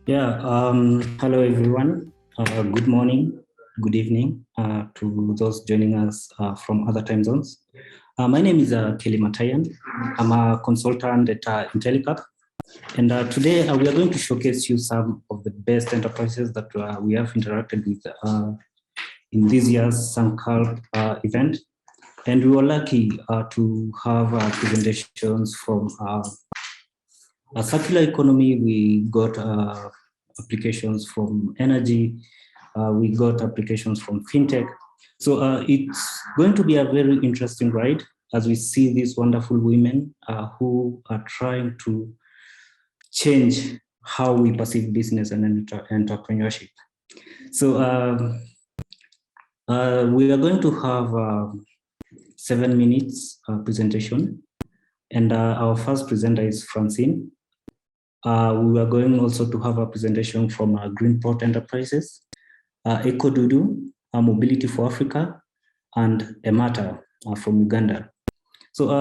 Hello everyone. Good morning, good evening to those joining us from other time zones. My name is Kelly Matayan. I'm a consultant at Intellipath. And today we are going to showcase you some of the best enterprises that we have interacted with in this year's Sankar event. And we were lucky to have presentations from a circular economy. We got applications from energy. We got applications from fintech. So it's going to be a very interesting ride as we see these wonderful women who are trying to change how we perceive business and entrepreneurship. So we are going to have 7 minutes presentation. And our first presenter is Francine. We are going also to have a presentation from Greenport Enterprises, EcoDudu, Mobility for Africa, and Emata from Uganda. So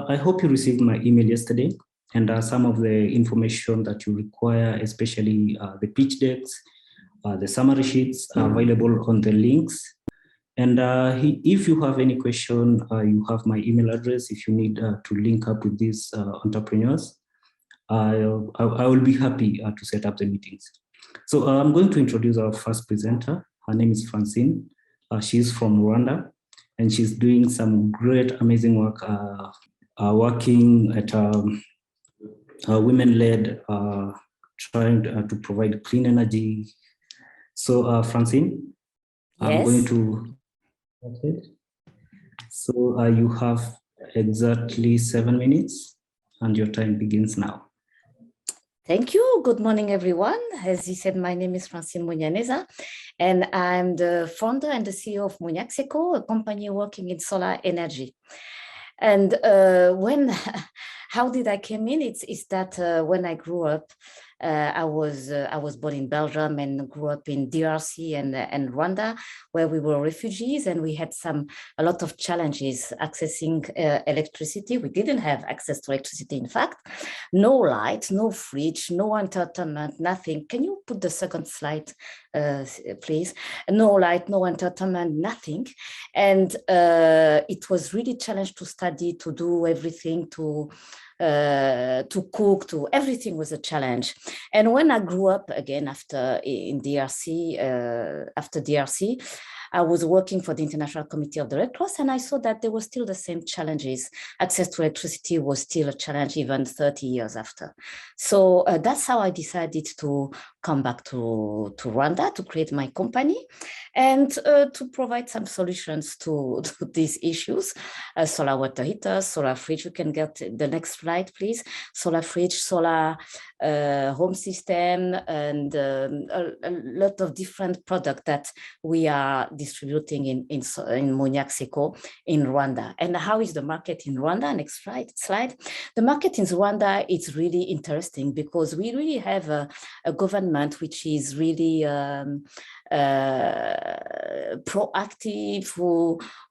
I hope you received my email yesterday, and some of the information that you require, especially the pitch decks, the summary sheets are available on the links. And if you have any question, you have my email address if you need to link up with these entrepreneurs. I will be happy to set up the meetings. So I'm going to introduce our first presenter. Her name is Francine. She's from Rwanda, and she's doing some great, amazing work, working at women-led, trying to provide clean energy. So Francine, I'm going to. So you have exactly 7 minutes, and your time begins now. Thank you. Good morning, everyone. As you said, my name is Francine Munyaneza, and I'm the founder and the CEO of Munyaxeco, a company working in solar energy. And how did I came in? It's that when I grew up, I was born in Belgium and grew up in DRC and Rwanda, where we were refugees, and we had a lot of challenges accessing electricity. We didn't have access to electricity, in fact. No light, no fridge, no entertainment, nothing. Can you put the second slide, please? No light, no entertainment, nothing. And it was really a challenge to study, to do everything, to cook, to everything was a challenge. And when I grew up again after DRC, I was working for the International Committee of the Red Cross, and I saw that there were still the same challenges. Access to electricity was still a challenge even 30 years after. So that's how I decided to come back to Rwanda to create my company and to provide some solutions to these issues. Solar water heaters, solar fridge. You can get the next slide, please. Solar fridge, solar home system, and a lot of different products that we are distributing in Munyaxeco in Rwanda. And how is the market in Rwanda? Next slide. The market in Rwanda is really interesting because we really have a government which is really proactive,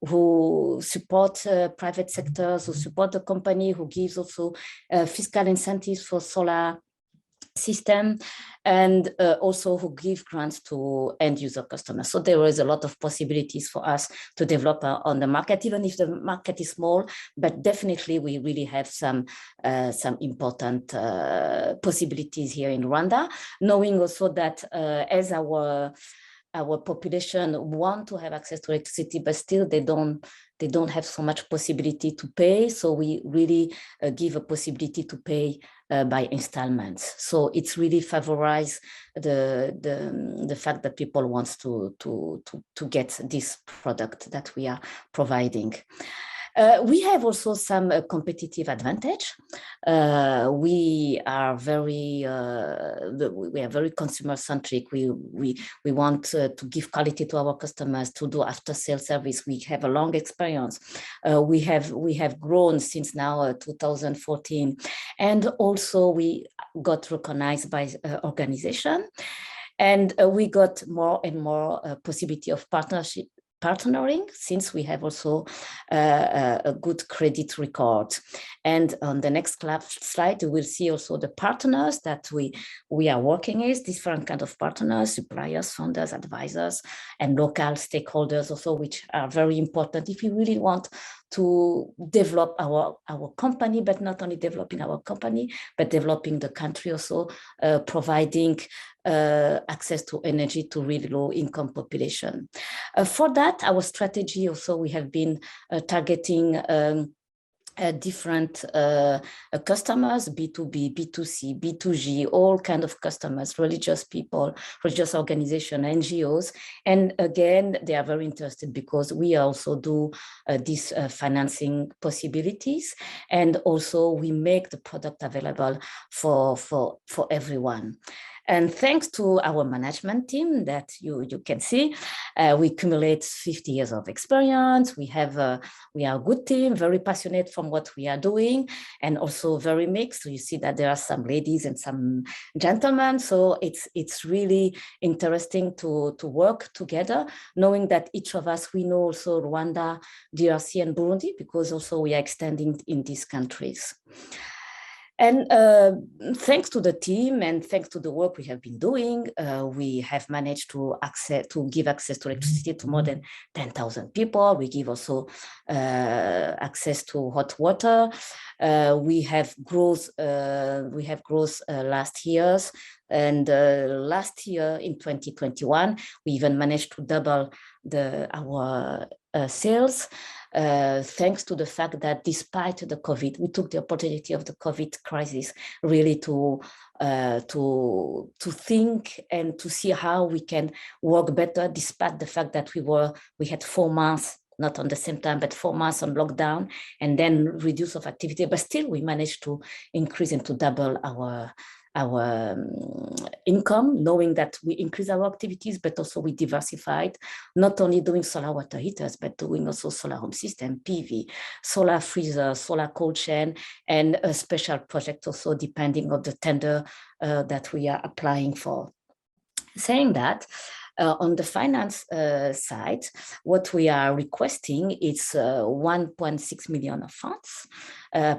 who support private sectors, who support the company, who gives also fiscal incentives for solar system, and also who give grants to end user customers. So there is a lot of possibilities for us to develop on the market, even if the market is small, but definitely we really have some important possibilities here in Rwanda, knowing also that as our population want to have access to electricity, but still they don't have so much possibility to pay. So we really give a possibility to pay by installments. So it's really favorize the fact that people want to get this product that we are providing. We have also some competitive advantage. We are very consumer centric. We want to give quality to our customers, to do after sales service. We have a long experience. We have grown since now 2014, and also we got recognized by organization. And we got more and more possibility of partnership partnering, since we have also a good credit record. And on the next slide, you will see also the partners that we are working with, different kind of partners, suppliers, funders, advisors, and local stakeholders also, which are very important if you really want to develop our company, but not only developing our company, but developing the country also, providing access to energy to really low income population. For that, our strategy also, we have been targeting different customers, B2B, B2C, B2G, all kind of customers, religious people, religious organizations, NGOs. And again, they are very interested because we also do these financing possibilities. And also we make the product available for everyone. And thanks to our management team that you can see, we accumulate 50 years of experience. We are a good team, very passionate from what we are doing, and also very mixed. So you see that there are some ladies and some gentlemen. So it's really interesting to work together, knowing that each of us, we know also Rwanda, DRC, and Burundi, because also we are extending in these countries. And thanks to the team and thanks to the work we have been doing, we have managed to give access to electricity to more than 10,000 people. We give also access to hot water. We have growth last years. And last year in 2021, we even managed to double our sales. Thanks to the fact that despite the COVID, we took the opportunity of the COVID crisis really to think and to see how we can work better, despite the fact that we had 4 months, not on the same time, but 4 months on lockdown, and then reduce of activity. But still, we managed to increase and to double our income, knowing that we increase our activities, but also we diversified, not only doing solar water heaters, but doing also solar home system, PV, solar freezer, solar cold chain, and a special project also depending on the tender that we are applying for. Saying that, on the finance side, what we are requesting is 1.6 million of funds,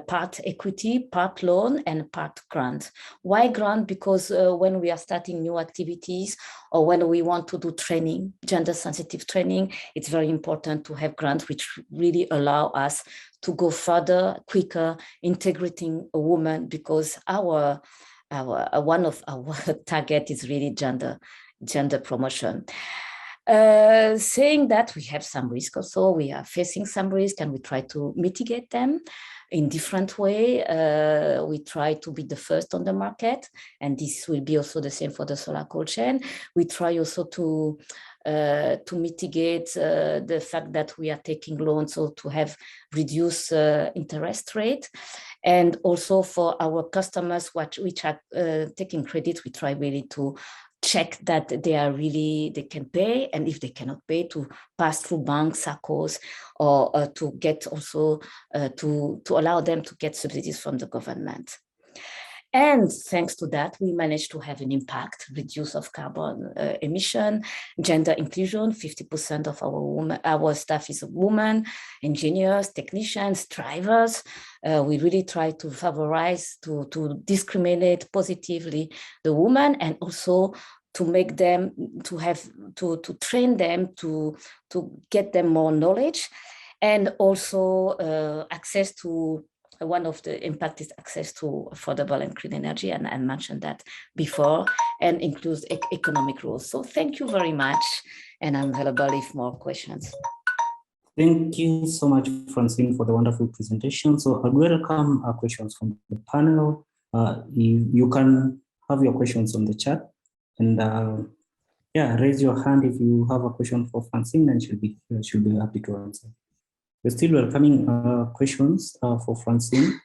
part equity, part loan, and part grant. Why grant? Because when we are starting new activities or when we want to do training, gender sensitive training, it's very important to have grants which really allow us to go further, quicker, integrating a woman, because one of our target is really gender promotion. Saying that, we have some risk also, we are facing some risk and we try to mitigate them in different way. We try to be the first on the market, and this will be also the same for the solar cold chain. We try also to mitigate the fact that we are taking loans, so to have reduced interest rate. And also for our customers which are taking credit, we try really to check that they can pay, and if they cannot pay, to pass through banks, SACCOs, or to get also to allow them to get subsidies from the government. And thanks to that, we managed to have an impact, reduce of carbon emission, gender inclusion. 50% of our staff is women, engineers, technicians, drivers. We really try to favorize, to discriminate positively the women, and also to make them, to train them, to get them more knowledge, and also access to. One of the impact is access to affordable and clean energy, and I mentioned that before, and includes economic growth. So thank you very much, and I'm available if more questions. Thank you so much, Francine, for the wonderful presentation. So I'd welcome questions from the panel. You can have your questions on the chat, and raise your hand if you have a question for Francine, and she'll be happy to answer. We're still welcoming questions for Francine.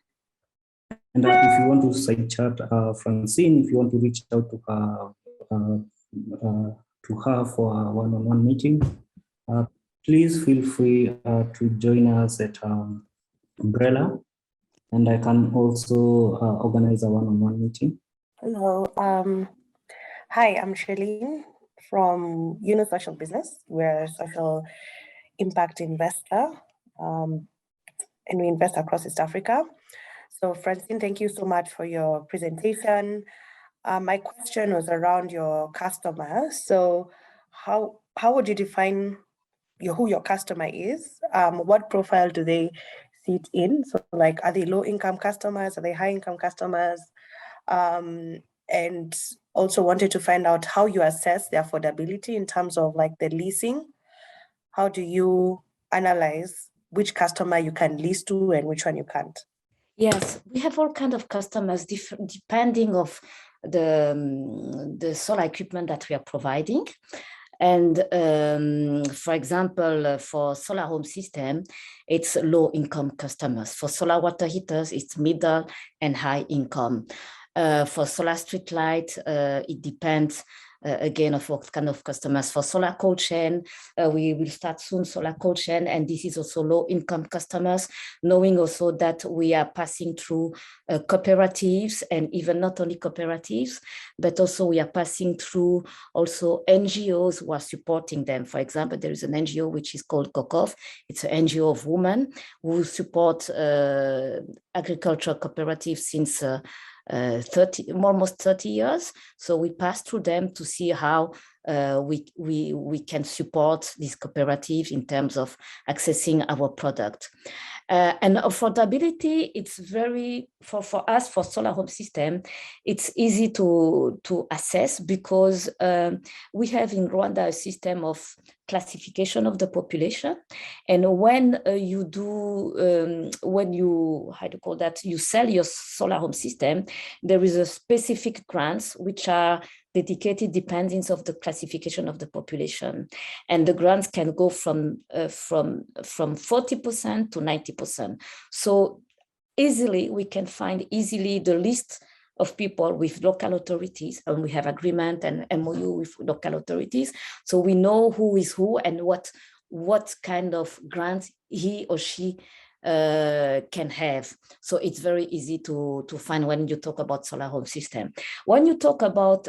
And if you want to side chat Francine, if you want to reach out to her for a one-on-one meeting, please feel free to join us at Umbrella, and I can also organize a one-on-one meeting. Hello. Hi, I'm Charlene from Uno Social Business. We're a social impact investor, and we invest across East Africa. So Francine, thank you so much for your presentation. My question was around your customers. So how would you define who your customer is? What profile do they sit in? So like, are they low-income customers? Are they high-income customers? And also wanted to find out how you assess the affordability in terms of like the leasing. How do you analyze which customer you can lease to and which one you can't? Yes, we have all kinds of customers depending of the solar equipment that we are providing. And for example, for solar home system, it's low income customers. For solar water heaters, it's middle and high income. For solar street light, it depends again of what kind of customers. For solar cold chain, we will start soon solar cold chain, and this is also low income customers, knowing also that we are passing through cooperatives, and even not only cooperatives, but also we are passing through also NGOs who are supporting them. For example, there is an NGO which is called COCOF. It's an NGO of women who support agricultural cooperatives since almost 30 years. So we pass through them to see how we can support these cooperatives in terms of accessing our product. And affordability, it's very, for us, for solar home system, it's easy to assess because we have in Rwanda a system of classification of the population. And when you do, when you, how do you call that, you sell your solar home system, there is a specific grants which are dedicated depending of the classification of the population. And the grants can go from 40% to 90%. So easily, we can find easily the list of people with local authorities, and we have agreement and MOU with local authorities. So we know who is who and what kind of grants he or she can have. So it's very easy to find when you talk about solar home system. When you talk about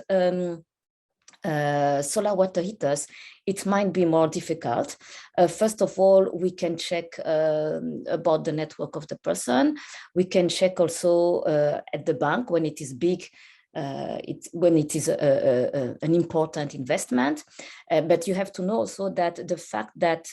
solar water heaters, it might be more difficult. First of all, we can check about the network of the person. We can check also at the bank when it is big, when it is an important investment. But you have to know also that the fact that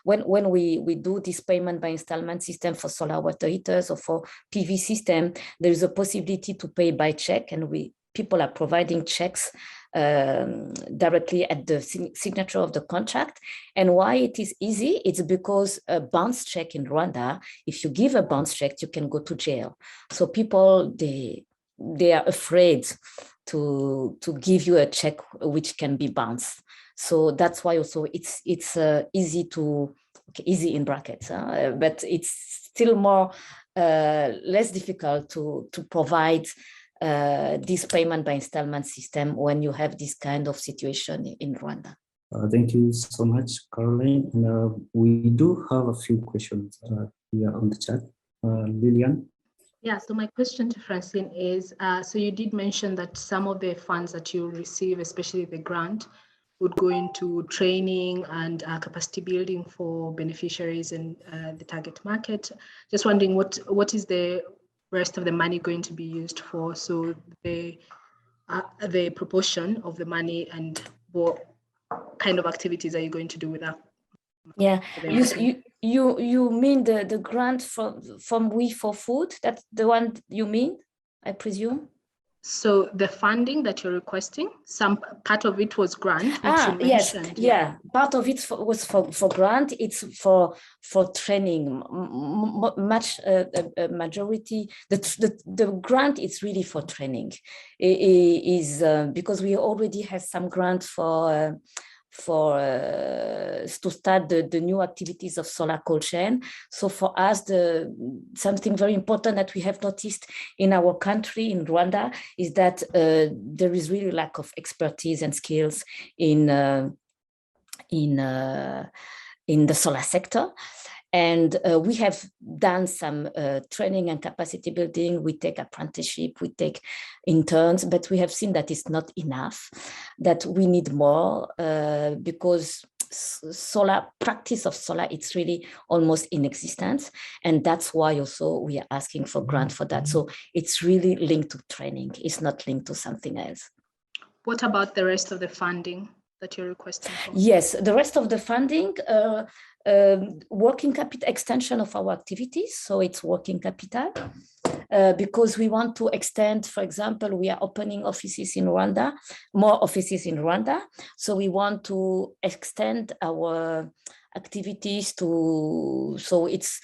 when we do this payment by installment system for solar water heaters or for PV system, there is a possibility to pay by check, and people are providing checks directly at the signature of the contract. And why it is easy? It's because a bounce check in Rwanda, if you give a bounce check, you can go to jail. So people, they are afraid to give you a check which can be bounced. So that's why also it's easy in brackets, but it's still more less difficult to provide this payment by installment system when you have this kind of situation in Rwanda. Thank you so much, Caroline. And, we do have a few questions here on the chat. Lillian? Yeah, so my question to Francine is, so you did mention that some of the funds that you receive, especially the grant, would go into training and capacity building for beneficiaries in the target market. Just wondering what is the rest of the money going to be used for? So the proportion of the money and what kind of activities are you going to do with that? Yeah, you mean the grant from We for Food? That's the one you mean, I presume? So the funding that you're requesting, some part of it was grant, which you mentioned. Yes, yeah. Part of it was for grant. It's for training. Much majority. The grant is really for training. It is because we already have some grant to start the new activities of solar cold chain. So for us, something very important that we have noticed in our country, in Rwanda, is that there is really lack of expertise and skills in the solar sector. And we have done some training and capacity building. We take apprenticeship, we take interns, but we have seen that it's not enough, that we need more because solar practice of solar, it's really almost inexistent. And that's why also we are asking for grant for that. So it's really linked to training. It's not linked to something else. What about the rest of the funding that you're requesting for? Yes, the rest of the funding, working capital extension of our activities. So it's working capital. Because we want to extend, for example, we are opening offices in Rwanda, more offices in Rwanda. So we want to extend our activities to, so it's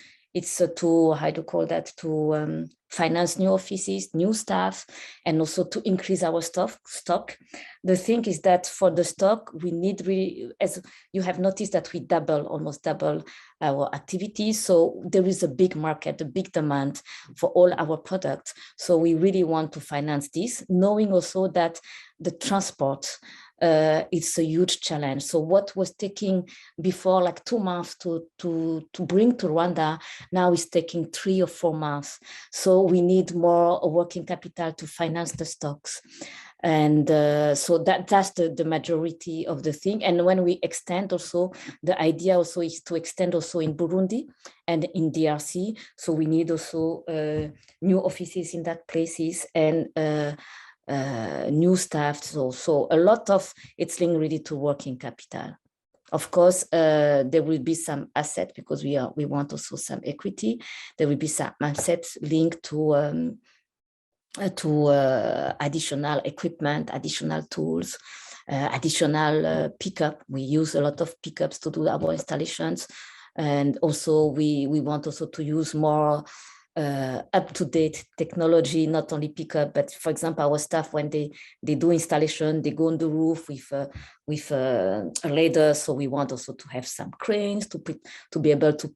to, how to call that, to finance new offices, new staff, and also to increase our stock. The thing is that for the stock, we need really, as you have noticed, that we almost double our activities. So there is a big market, a big demand for all our products. So we really want to finance this, knowing also that the transport, it's a huge challenge. So what was taking before like 2 months to bring to Rwanda, now is taking 3 or 4 months. So we need more working capital to finance the stocks. And so that's the majority of the thing. And when we extend also, the idea also is to extend also in Burundi and in DRC. So we need also new offices in that places and new staff. So a lot of it's linked really to working capital. Of course, there will be some assets because we want also some equity. There will be some assets linked to additional equipment, additional tools, additional pickup. We use a lot of pickups to do our installations. And also we want also to use more up-to-date technology, not only pickup, but for example, our staff, when they do installation, they go on the roof with a ladder. So we want also to have some cranes to be able to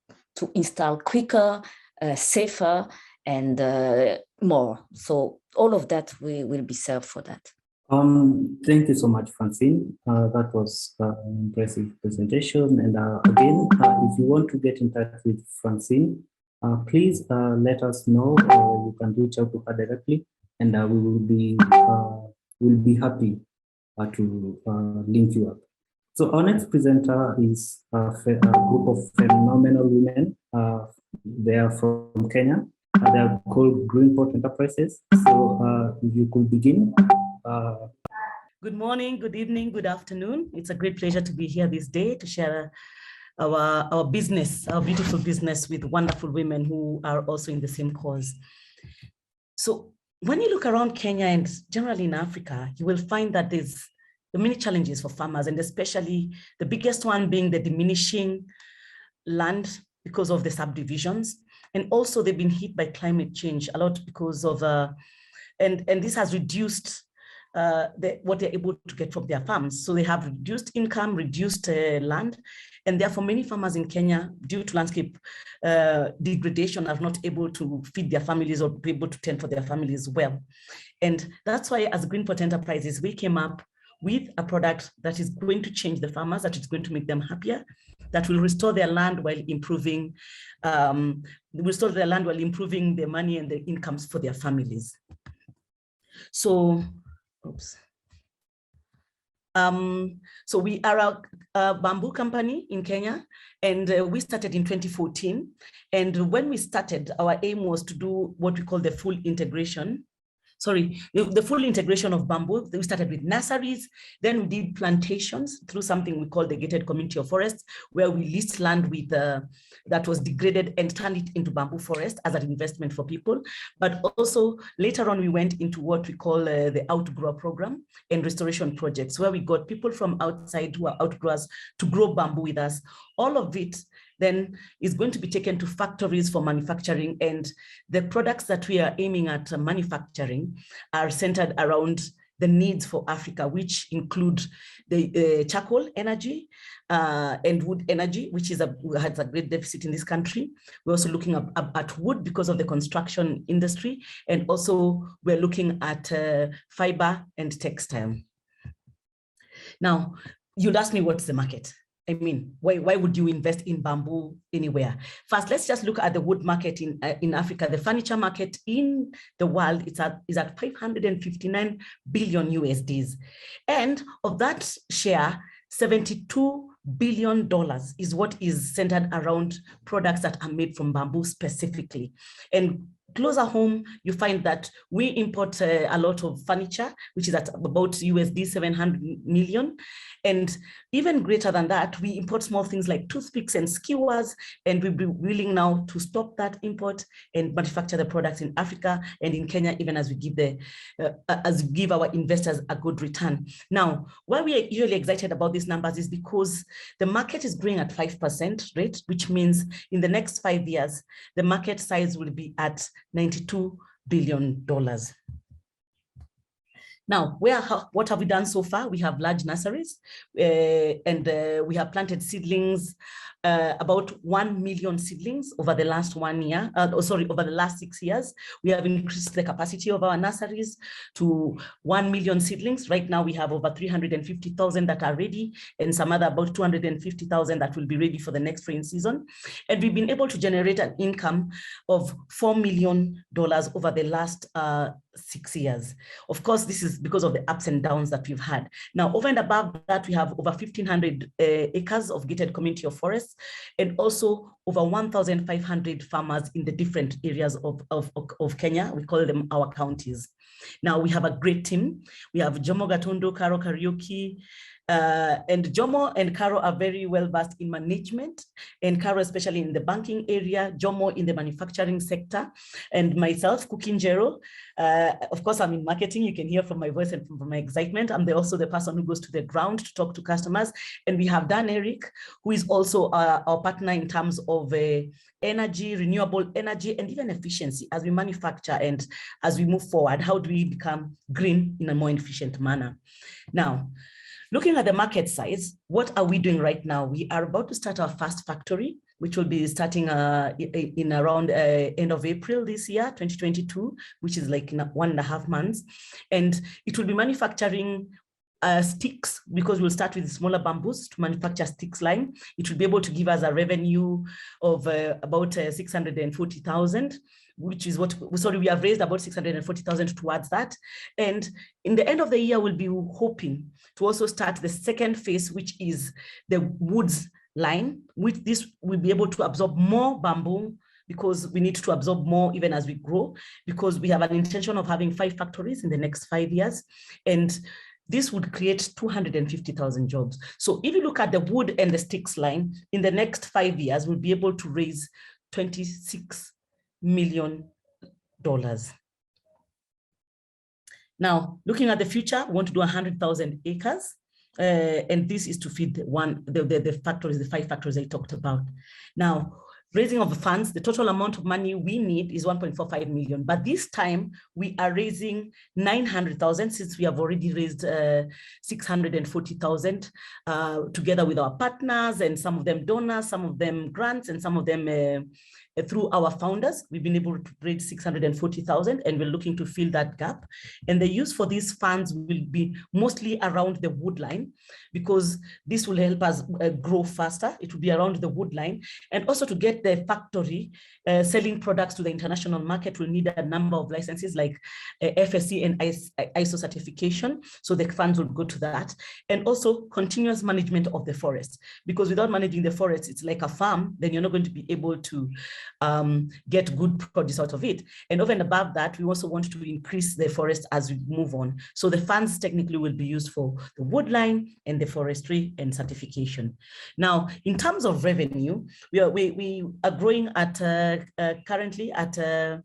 install quicker, safer, and more. So all of that will be served for that. Thank you so much, Francine. That was an impressive presentation. And again, if you want to get in touch with Francine, please let us know, or you can reach out to her directly, and we will be happy to link you up. So our next presenter is a group of phenomenal women. They are from Kenya. They are called Greenport Enterprises. So if you could begin. Good morning, good evening, good afternoon. It's a great pleasure to be here this day to share our business, our beautiful business with wonderful women who are also in the same cause. So when you look around Kenya and generally in Africa, you will find that there's many challenges for farmers, and especially the biggest one being the diminishing land because of the subdivisions. And also they've been hit by climate change a lot because of, and this has reduced what they're able to get from their farms. So they have reduced income, reduced land, and therefore many farmers in Kenya, due to landscape degradation, are not able to feed their families or be able to tend for their families well. And that's why as Greenport Enterprises, we came up with a product that is going to change the farmers, that is going to make them happier, that will restore their land while improving, the money and the incomes for their families. So, oops. So we are a bamboo company in Kenya, and we started in 2014. And when we started, our aim was to do what we call the full integration. The full integration of bamboo. We started with nurseries, then we did plantations through something we call the gated community of forests, where we leased land with that was degraded and turned it into bamboo forest as an investment for people. But also later on, we went into what we call the outgrower program and restoration projects, where we got people from outside who are outgrowers to grow bamboo with us. All of it then is going to be taken to factories for manufacturing, and the products that we are aiming at manufacturing are centered around the needs for Africa, which include the charcoal energy and wood energy, which has a great deficit in this country. We're also looking at wood because of the construction industry, and also we're looking at fiber and textile. Now, you'd ask me, what's the market? I mean, why would you invest in bamboo anywhere? First, let's just look at the wood market in Africa. The furniture market in the world is at 559 billion USDs. And of that share, $72 billion is what is centered around products that are made from bamboo specifically. And closer home, you find that we import a lot of furniture, which is at about USD 700 million. And even greater than that, we import small things like toothpicks and skewers, and we'll be willing now to stop that import and manufacture the products in Africa and in Kenya, even as we give our investors a good return. Now, why we are usually excited about these numbers is because the market is growing at 5% rate, which means in the next 5 years, the market size will be at $92 billion. Now, what have we done so far? We have large nurseries and we have planted seedlings, about 1 million seedlings over the last 1 year, over the last 6 years. We have increased the capacity of our nurseries to 1 million seedlings. Right now we have over 350,000 that are ready and some other about 250,000 that will be ready for the next rain season. And we've been able to generate an income of $4 million over the last 6 years. Of course, this is because of the ups and downs that we've had. Now, over and above that, we have over 1,500 acres of gated community of forests, and also over 1,500 farmers in the different areas of Kenya. We call them our counties. Now, we have a great team. We have Jomo Gatondo, Caro Kariuki, and Jomo and Caro are very well versed in management, and Caro especially in the banking area, Jomo in the manufacturing sector, and myself, Kukinjero. Of course, I'm in marketing. You can hear from my voice and from my excitement. I'm also the person who goes to the ground to talk to customers. And we have Dan Eric, who is also our partner in terms of energy, renewable energy, and even efficiency as we manufacture and as we move forward. How do we become green in a more efficient manner? Now, looking at the market size, what are we doing right now? We are about to start our first factory, which will be starting in around end of April this year, 2022, which is like in 1.5 months. And it will be manufacturing sticks, because we'll start with smaller bamboos to manufacture sticks line. It will be able to give us a revenue of about 640,000. Which is we have raised about 640,000 towards that. And in the end of the year, we'll be hoping to also start the second phase, which is the woods line. With this, we'll be able to absorb more bamboo, because we need to absorb more even as we grow, because we have an intention of having 5 factories in the next 5 years. And this would create 250,000 jobs. So if you look at the wood and the sticks line, in the next 5 years, we'll be able to raise $26 million. Now, looking at the future, we want to do 100,000 acres. And this is to feed the factories, the 5 factories I talked about. Now, raising of the funds, the total amount of money we need is 1.45 million. But this time we are raising 900,000, since we have already raised 640,000 together with our partners, and some of them donors, some of them grants, and some of them through our founders. We've been able to raise 640,000, and we're looking to fill that gap. And the use for these funds will be mostly around the wood line, because this will help us grow faster. It will be around the wood line. And also to get the factory selling products to the international market, we'll need a number of licenses like FSC and ISO certification. So the funds will go to that. And also continuous management of the forest, because without managing the forest, it's like a farm, then you're not going to be able to get good produce out of it. And over and above that, we also want to increase the forest as we move on. So the funds technically will be used for the wood line and the forestry and certification. Now, in terms of revenue, we are growing at currently at we're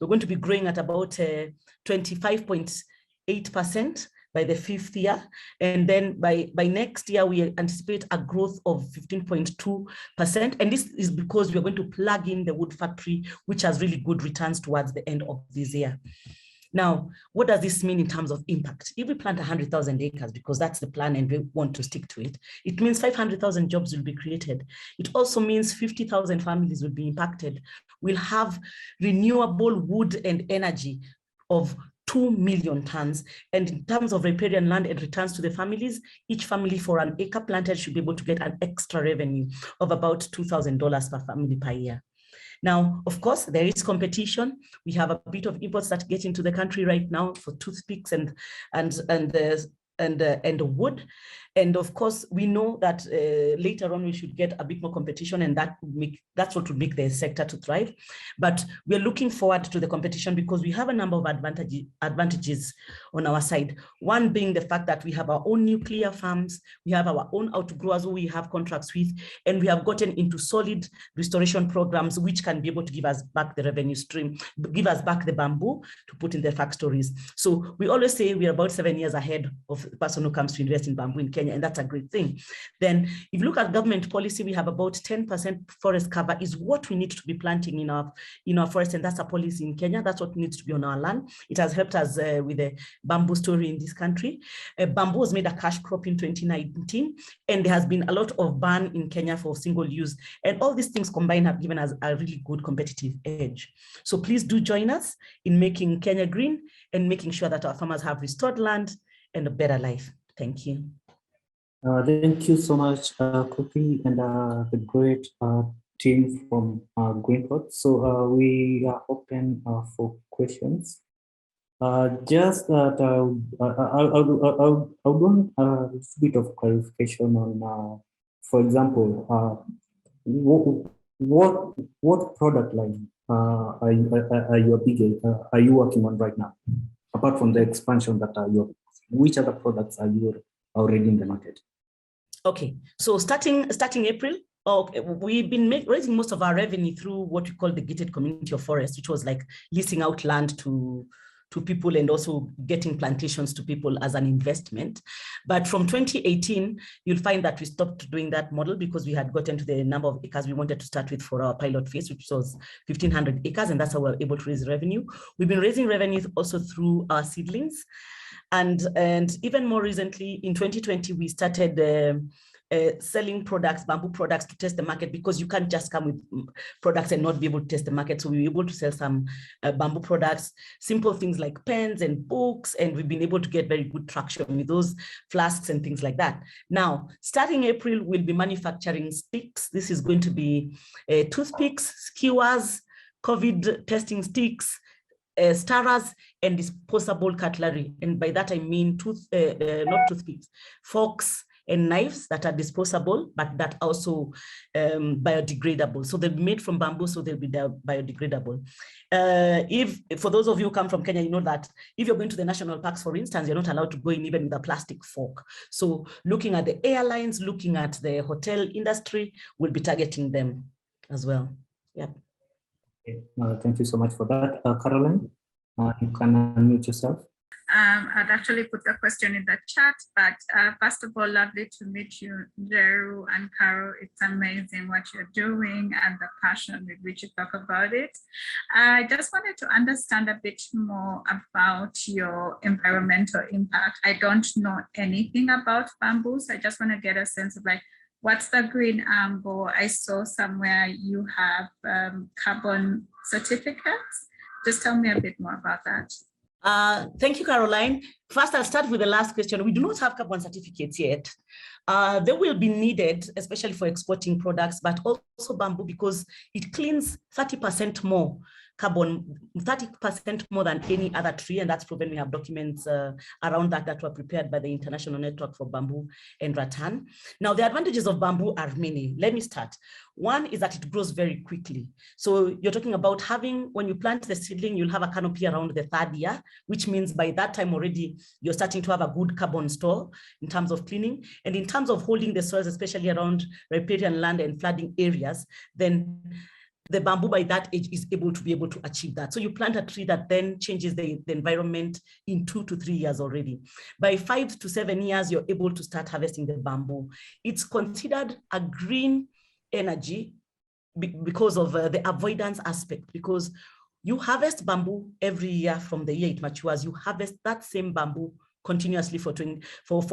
going to be growing at about 25.8% by the 5th year. And then by next year, we anticipate a growth of 15.2%. And this is because we're going to plug in the wood factory, which has really good returns towards the end of this year. Now, what does this mean in terms of impact? If we plant 100,000 acres, because that's the plan and we want to stick to it, it means 500,000 jobs will be created. It also means 50,000 families will be impacted. We'll have renewable wood and energy of 2 million tons. And in terms of riparian land and returns to the families, each family for an acre planted should be able to get an extra revenue of about $2,000 per family per year. Now, of course, there is competition. We have a bit of imports that get into the country right now for toothpicks and wood. And of course, we know that later on we should get a bit more competition, and that's what would make the sector to thrive. But we're looking forward to the competition because we have a number of advantages on our side. One being the fact that we have our own nuclear farms, we have our own outgrowers who we have contracts with, and we have gotten into solid restoration programs which can be able to give us back the revenue stream, give us back the bamboo to put in the factories. So we always say we're about 7 years ahead of the person who comes to invest in bamboo in Kenya, and that's a great thing. Then if you look at government policy, we have about 10% forest cover is what we need to be planting in our forest, and that's a policy in Kenya. That's what needs to be on our land. It has helped us with the bamboo story in this country. Bamboo was made a cash crop in 2019, and there has been a lot of ban in Kenya for single use, and all these things combined have given us a really good competitive edge. So please do join us in making Kenya green and making sure that our farmers have restored land and a better life. Thank you. Thank you so much, Kofi, and the great team from Greenport. So we are open for questions. Just that I would want a bit of clarification on, for example, what product line are you working on right now, apart from the expansion that which other products are you already in the market? Okay, so starting April, we've been raising most of our revenue through what we call the gated community of forest, which was like leasing out land to people and also getting plantations to people as an investment. But from 2018, you'll find that we stopped doing that model because we had gotten to the number of acres we wanted to start with for our pilot phase, which was 1,500 acres, and that's how we were able to raise revenue. We've been raising revenue also through our seedlings. And even more recently, in 2020, we started selling products, bamboo products, to test the market, because you can't just come with products and not be able to test the market. So we were able to sell some bamboo products, simple things like pens and books, and we've been able to get very good traction with those flasks and things like that. Now, starting April, we'll be manufacturing sticks. This is going to be toothpicks, skewers, COVID testing sticks, stirrers, and disposable cutlery. And by that, I mean not toothpicks, forks and knives that are disposable, but that also biodegradable. So they'll be made from bamboo, so they'll be biodegradable. For those of you who come from Kenya, you know that if you're going to the national parks, for instance, you're not allowed to go in even with a plastic fork. So looking at the airlines, looking at the hotel industry, we'll be targeting them as well. Yeah. Okay. Thank you so much for that. Caroline, you can unmute yourself. I'd actually put the question in the chat, but first of all, lovely to meet you, Njeru and Carol. It's amazing what you're doing and the passion with which you talk about it. I just wanted to understand a bit more about your environmental impact. I don't know anything about bamboo, so I just want to get a sense of like, what's the green angle? I saw somewhere you have carbon certificates. Just tell me a bit more about that. Thank you, Caroline. First, I'll start with the last question. We do not have carbon certificates yet. They will be needed, especially for exporting products, but also bamboo, because it cleans 30% more carbon, 30% more than any other tree, and that's proven. We have documents around that were prepared by the International Network for Bamboo and Rattan. Now, the advantages of bamboo are many. Let me start. One is that it grows very quickly. So you're talking about having, when you plant the seedling, you'll have a canopy around the 3rd year, which means by that time already, you're starting to have a good carbon store in terms of cleaning. And in terms of holding the soils, especially around riparian land and flooding areas, then the bamboo by that age is able to achieve that. So you plant a tree that then changes the environment in 2 to 3 years already. By 5 to 7 years, you're able to start harvesting the bamboo. It's considered a green energy because of the avoidance aspect, because you harvest bamboo every year from the year it matures. You harvest that same bamboo continuously for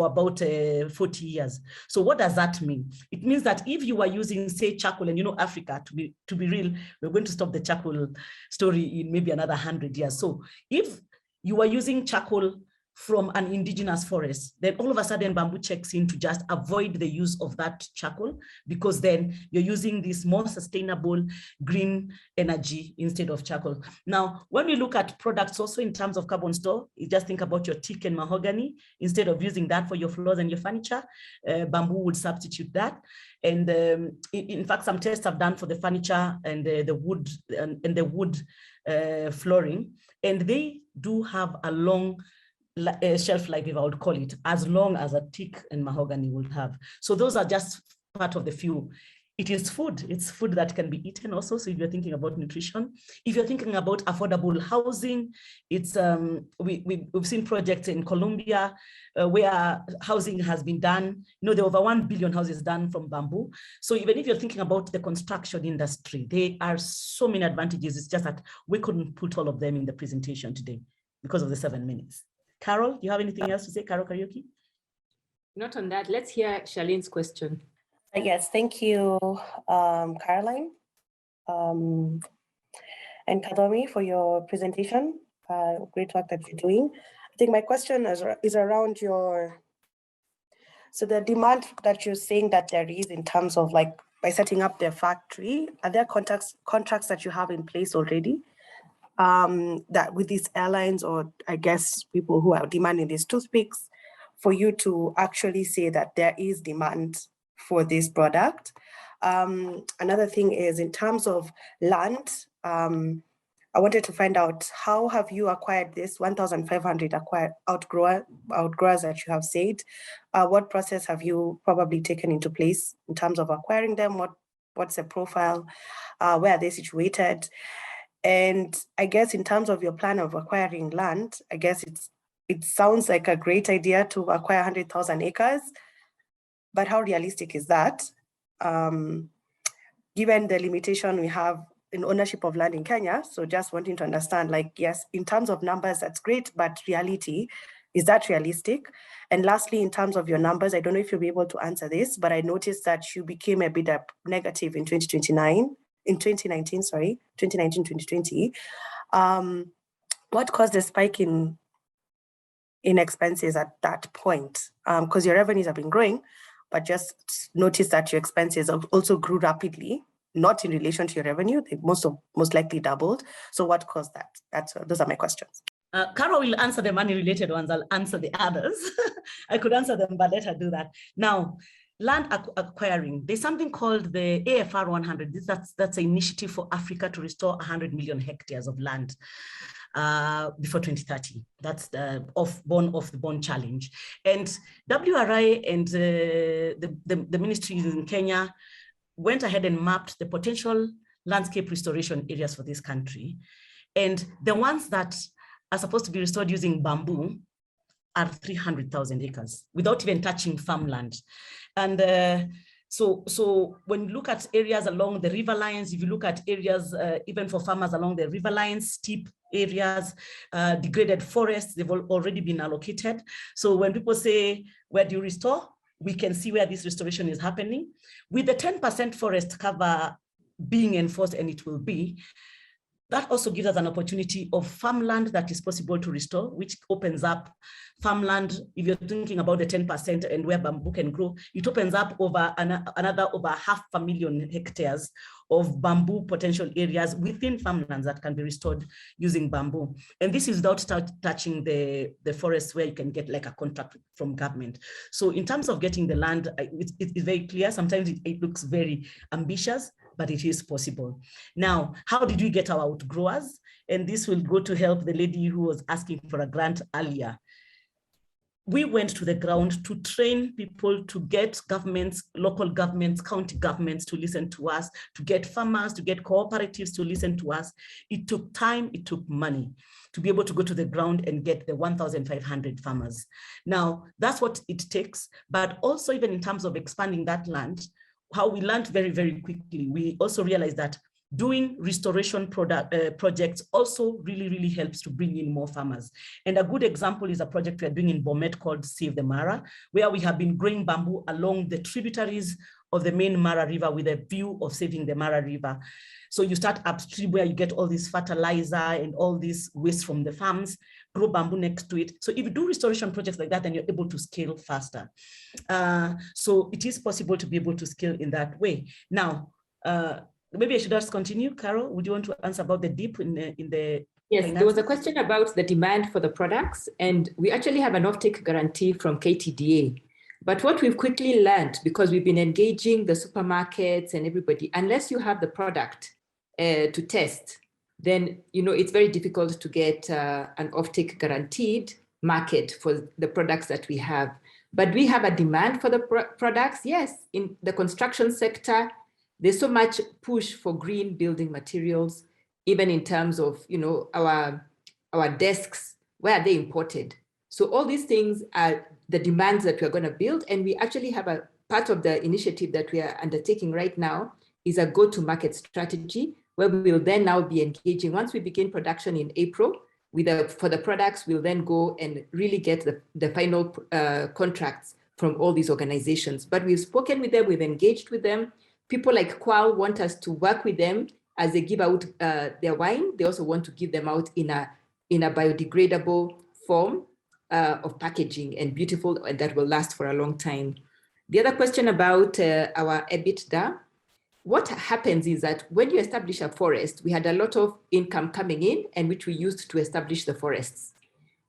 about 40 years. So what does that mean? It means that if you are using, say, charcoal, and you know, Africa, to be real, we're going to stop the charcoal story in maybe another 100 years. So if you are using charcoal from an indigenous forest, then all of a sudden bamboo checks in to just avoid the use of that charcoal, because then you're using this more sustainable green energy instead of charcoal. Now, when we look at products also in terms of carbon store, you just think about your teak and mahogany. Instead of using that for your floors and your furniture, bamboo would substitute that. And in fact, some tests have done for the furniture and the wood and the wood flooring, and they do have a long shelf life, if I would call it, as long as a teak and mahogany would have. So those are just part of the few. It is food. It's food that can be eaten also. So if you're thinking about nutrition, if you're thinking about affordable housing, it's we've seen projects in Colombia where housing has been done. You know, there are over 1 billion houses done from bamboo. So even if you're thinking about the construction industry, there are so many advantages. It's just that we couldn't put all of them in the presentation today because of the 7 minutes. Carol, do you have anything else to say? Carol Kariuki? Not on that. Let's hear Charlene's question. Yes, thank you, Caroline and Kadomi for your presentation. Great work that you're doing. I think my question is around so the demand that you're saying that there is in terms of like by setting up their factory, are there contracts that you have in place already? That with these airlines, or I guess people who are demanding these toothpicks, for you to actually say that there is demand for this product. Another thing is in terms of land, I wanted to find out how have you acquired this 1,500 outgrowers that you have said? What process have you probably taken into place in terms of acquiring them? What's the profile? Where are they situated? And I guess in terms of your plan of acquiring land, I guess it sounds like a great idea to acquire 100,000 acres, but how realistic is that? Given the limitation we have in ownership of land in Kenya, so just wanting to understand, like, yes, in terms of numbers, that's great, but reality, is that realistic? And lastly, in terms of your numbers, I don't know if you'll be able to answer this, but I noticed that you became a bit negative in 2020. What caused the spike in expenses at that point? Because your revenues have been growing, but just notice that your expenses also grew rapidly, not in relation to your revenue. They most likely doubled. So what caused that? Those are my questions. Carol will answer the money-related ones. I'll answer the others. I could answer them, but let her do that. Now, land acquiring, there's something called the AFR 100. That's an initiative for Africa to restore 100 million hectares of land before 2030. That's born of the Bond Challenge. And WRI and the ministries in Kenya went ahead and mapped the potential landscape restoration areas for this country. And the ones that are supposed to be restored using bamboo are 300,000 acres without even touching farmland. And so when you look at areas along the river lines, if you look at areas even for farmers along the river lines, steep areas, degraded forests, they've already been allocated. So when people say, where do you restore? We can see where this restoration is happening. With the 10% forest cover being enforced, and it will be, that also gives us an opportunity of farmland that is possible to restore, which opens up farmland. If you're thinking about the 10% and where bamboo can grow, it opens up over another over 500,000 hectares of bamboo potential areas within farmlands that can be restored using bamboo. And this is without touching the forests where you can get like a contract from government. So in terms of getting the land, it's very clear. Sometimes it looks very ambitious, but it is possible. Now, how did we get our outgrowers? And this will go to help the lady who was asking for a grant earlier. We went to the ground to train people, to get governments, local governments, county governments to listen to us, to get farmers, to get cooperatives to listen to us. It took time, it took money to be able to go to the ground and get the 1,500 farmers. Now, that's what it takes, but also even in terms of expanding that land, how we learned very, very quickly, we also realized that doing restoration projects also really, really helps to bring in more farmers. And a good example is a project we are doing in Bomet called Save the Mara, where we have been growing bamboo along the tributaries of the main Mara River with a view of saving the Mara River. So you start upstream where you get all this fertilizer and all this waste from the farms, grow bamboo next to it. So if you do restoration projects like that, then you're able to scale faster. So it is possible to be able to scale in that way. Now, maybe I should just continue. Carol, would you want to answer about the dip in the Yes, finances? there was a question about the demand for the products, and we actually have an offtake guarantee from KTDA. But what we've quickly learned, because we've been engaging the supermarkets and everybody, unless you have the product to test, then it's very difficult to get an offtake guaranteed market for the products that we have. But we have a demand for the products. Yes, in the construction sector, there's so much push for green building materials, even in terms of our desks. Where are they imported? So all these things are the demands that we're going to build, and we actually have a part of the initiative that we are undertaking right now is a go-to-market strategy, where we will then now be engaging. Once we begin production in April, for the products, we'll then go and really get the final contracts from all these organizations. But we've spoken with them, we've engaged with them. People like Qual want us to work with them as they give out their wine. They also want to give them out in a biodegradable form of packaging, and beautiful, and that will last for a long time. The other question about our EBITDA, what happens is that when you establish a forest, we had a lot of income coming in, and which we used to establish the forests.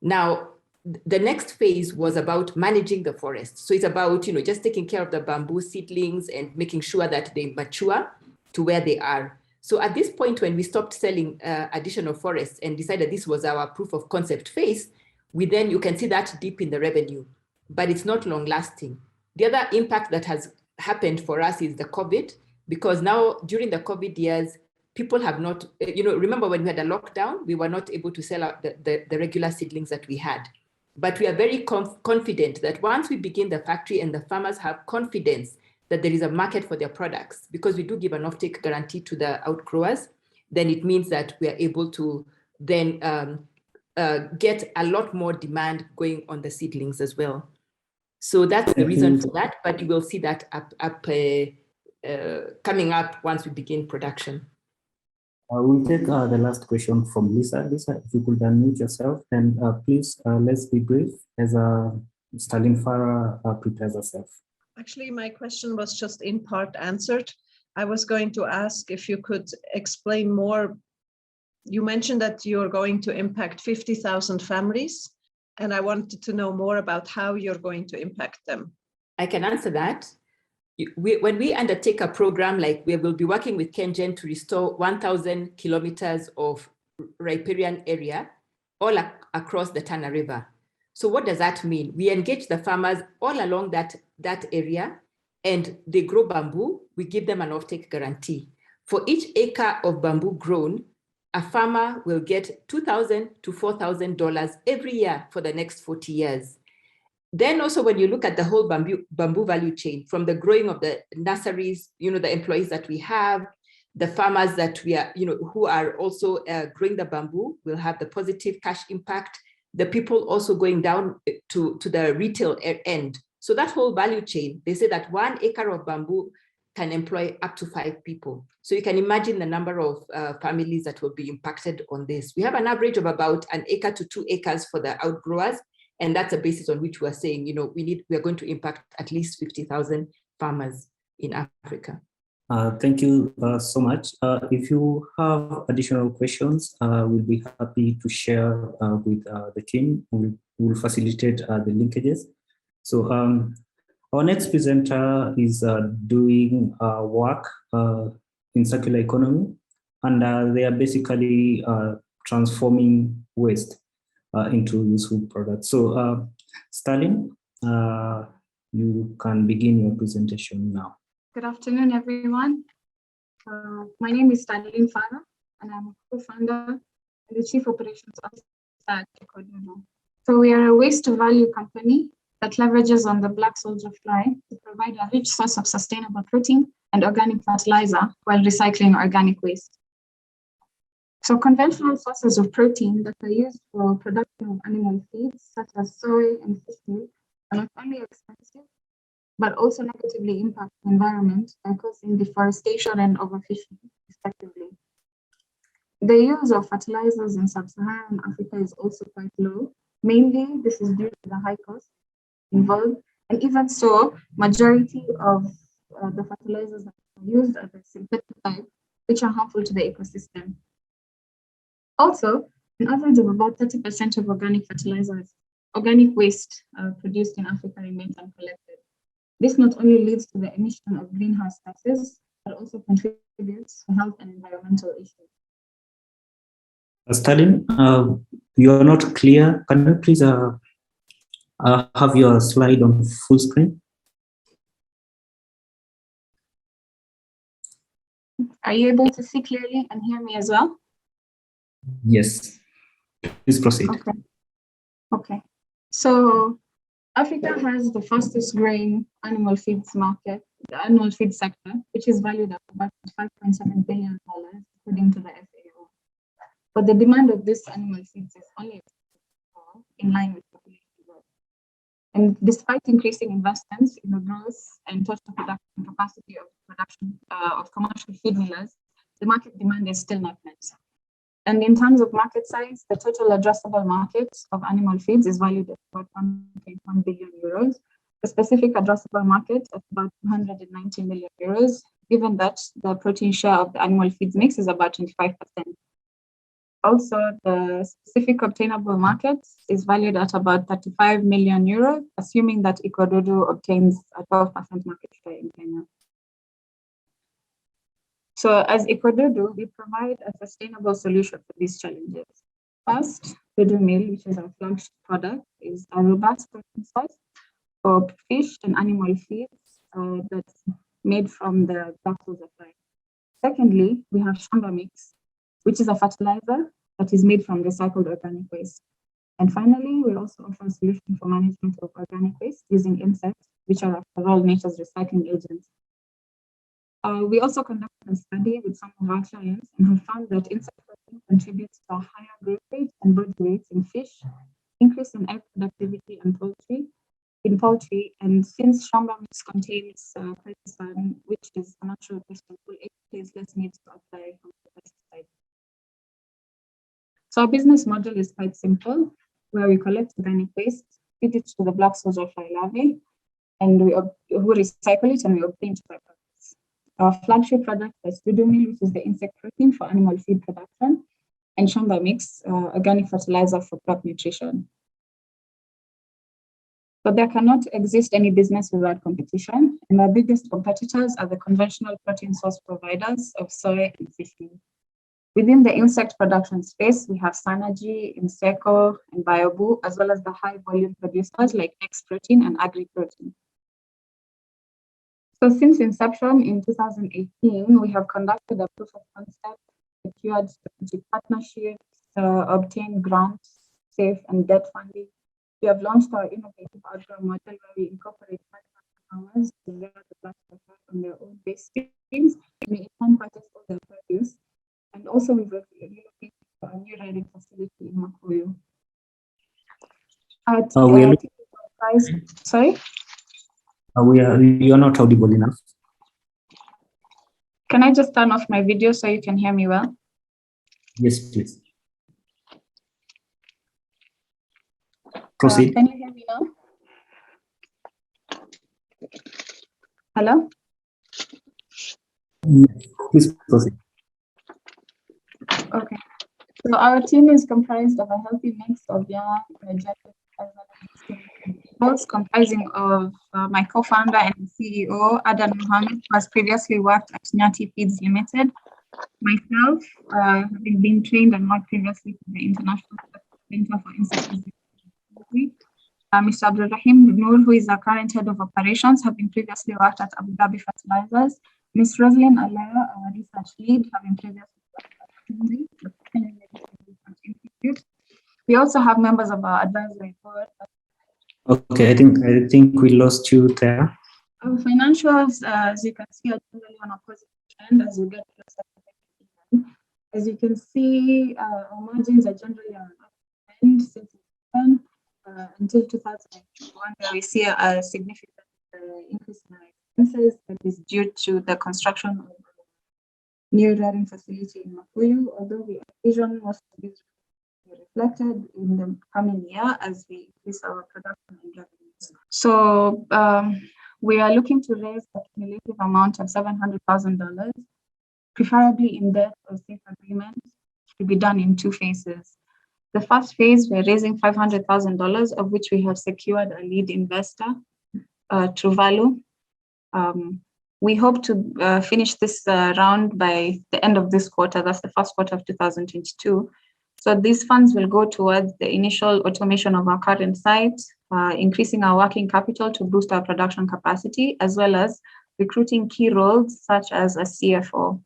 Now, the next phase was about managing the forest. So it's about just taking care of the bamboo seedlings and making sure that they mature to where they are. So at this point, when we stopped selling additional forests and decided this was our proof of concept phase, you can see that dip in the revenue, but it's not long lasting. The other impact that has happened for us is the COVID, because now during the COVID years, people have not, remember when we had a lockdown, we were not able to sell out the regular seedlings that we had. But we are very confident that once we begin the factory and the farmers have confidence that there is a market for their products, because we do give an offtake guarantee to the outgrowers, then it means that we are able to then get a lot more demand going on the seedlings as well. So that's the reason for that, but you will see that coming up once we begin production. We'll take the last question from Lisa. Lisa, if you could unmute yourself, and please let's be brief as Stalin Farah prepares herself. Actually, my question was just in part answered. I was going to ask if you could explain more. You mentioned that you're going to impact 50,000 families, and I wanted to know more about how you're going to impact them. I can answer that. When we undertake a program, like we will be working with KenGen to restore 1,000 kilometers of riparian area all across the Tana River. So what does that mean? We engage the farmers all along that area, and they grow bamboo. We give them an offtake guarantee. For each acre of bamboo grown, a farmer will get $2,000 to $4,000 every year for the next 40 years. Then also, when you look at the whole bamboo value chain, from the growing of the nurseries, the employees that we have, the farmers that we are, who are also growing the bamboo, will have the positive cash impact. The people also going down to the retail end. So that whole value chain, they say that 1 acre of bamboo can employ up to 5 people. So you can imagine the number of families that will be impacted on this. We have an average of about 1 acre to 2 acres for the outgrowers. And that's a basis on which we are saying, we are going to impact at least 50,000 farmers in Africa. Thank you so much. If you have additional questions, we'll be happy to share with the team. We'll facilitate the linkages. So our next presenter is doing work in circular economy, and they are basically transforming waste into useful products. So Stalin, you can begin your presentation now. Good afternoon, everyone. My name is Stalin Farah, and I'm a co-founder and the Chief Operations Officer at Ecodono. So we are a waste-to-value company that leverages on the black soldier fly to provide a rich source of sustainable protein and organic fertilizer while recycling organic waste. So conventional sources of protein that are used for production of animal feeds, such as soy and fish meat, are not only expensive, but also negatively impact the environment by causing deforestation and overfishing, respectively. The use of fertilizers in sub-Saharan Africa is also quite low. Mainly, this is due to the high cost involved. And even so, majority of the fertilizers that are used are the synthetic type, which are harmful to the ecosystem. Also, an average of about 30% of organic fertilizers, organic waste produced in Africa remains uncollected. This not only leads to the emission of greenhouse gases, but also contributes to health and environmental issues. Stalin, you are not clear. Can you please have your slide on full screen? Are you able to see clearly and hear me as well? Yes. Please proceed. Okay. So Africa has the fastest growing animal feeds market, the animal feed sector, which is valued at about $5.7 billion, according to the FAO. But the demand of this animal feeds is only in line with population growth. And despite increasing investments in the growth and total production capacity of of commercial feed millers, the market demand is still not met. And in terms of market size, the total addressable market of animal feeds is valued at about 1.1 billion euros, a specific addressable market of about 290 million euros, given that the protein share of the animal feeds mix is about 25%. Also, the specific obtainable market is valued at about 35 million euros, assuming that Ikodudu obtains a 12% market share in Kenya. So as Ikodudu, we provide a sustainable solution for these challenges. First, Dudu Meal, which is our flagship product, is a robust protein source for fish and animal feeds that's made from the black-soldier fly. Secondly, we have Shamba Mix, which is a fertilizer that is made from recycled organic waste. And finally, we also offer a solution for management of organic waste using insects, which are, after all, nature's recycling agents. We also conducted a study with some of our clients and have found that insect protein contributes to a higher growth rate and birth rates in fish, increase in egg productivity and poultry. And since Shamba Mix contains pesticide, which is a natural pest control, there is less need to apply pesticide. So our business model is quite simple, where we collect organic waste, feed it to the black soldier fly larvae, and we recycle it and we obtain byproducts. Our flagship product is Dudu Meal, which is the insect protein for animal feed production, and Shamba Mix, organic fertilizer for crop nutrition. But there cannot exist any business without competition, and our biggest competitors are the conventional protein source providers of soy and fish meal. Within the insect production space, we have Synergy, Inseco, and Biobu, as well as the high volume producers like X Protein and Agri Protein. So since inception in 2018, we have conducted a proof of concept, secured strategic partnerships, obtained grants, safe and debt funding. We have launched our innovative outdoor model where we incorporate farmers to wear the plastic on their own waste streams, and we can purchase all their produce. And also we've relocated to a new rearing facility in Makuyu. Sorry? You are not audible enough. Can I just turn off my video so you can hear me well? Yes, please. Proceed. Can you hear me now? Hello? Please proceed. Okay. So our team is comprised of a healthy mix of young, energetic, as well as individuals, comprising of my co-founder and CEO, Adan Mohammed, who has previously worked at Nyati Feeds Limited. Myself, having been trained and worked previously for the International Center for Insect Disease. Mr. Abdul Rahim Noor, who is our current head of operations, having previously worked at Abu Dhabi Fertilizers. Ms. Roslyn Alea, our research lead, having previously worked at Institute. We also have members of our advisory board. Okay, I think we lost you there. Our financials, as you can see, are generally on a positive trend as we get closer to the end. As you can see, our margins are generally on an uptrend since until 2021, where we see a significant increase in our expenses that is due to the construction of new rearing facility in Makuyu, although we envision most of these will be reflected in the coming year as we increase our production and revenues. So we are looking to raise a cumulative amount of $700,000, preferably in debt or safe agreements, to be done in 2 phases. The first phase, we're raising $500,000, of which we have secured a lead investor, Truvalu. We hope to finish this round by the end of this quarter. That's the first quarter of 2022. So these funds will go towards the initial automation of our current site, increasing our working capital to boost our production capacity, as well as recruiting key roles such as a CFO.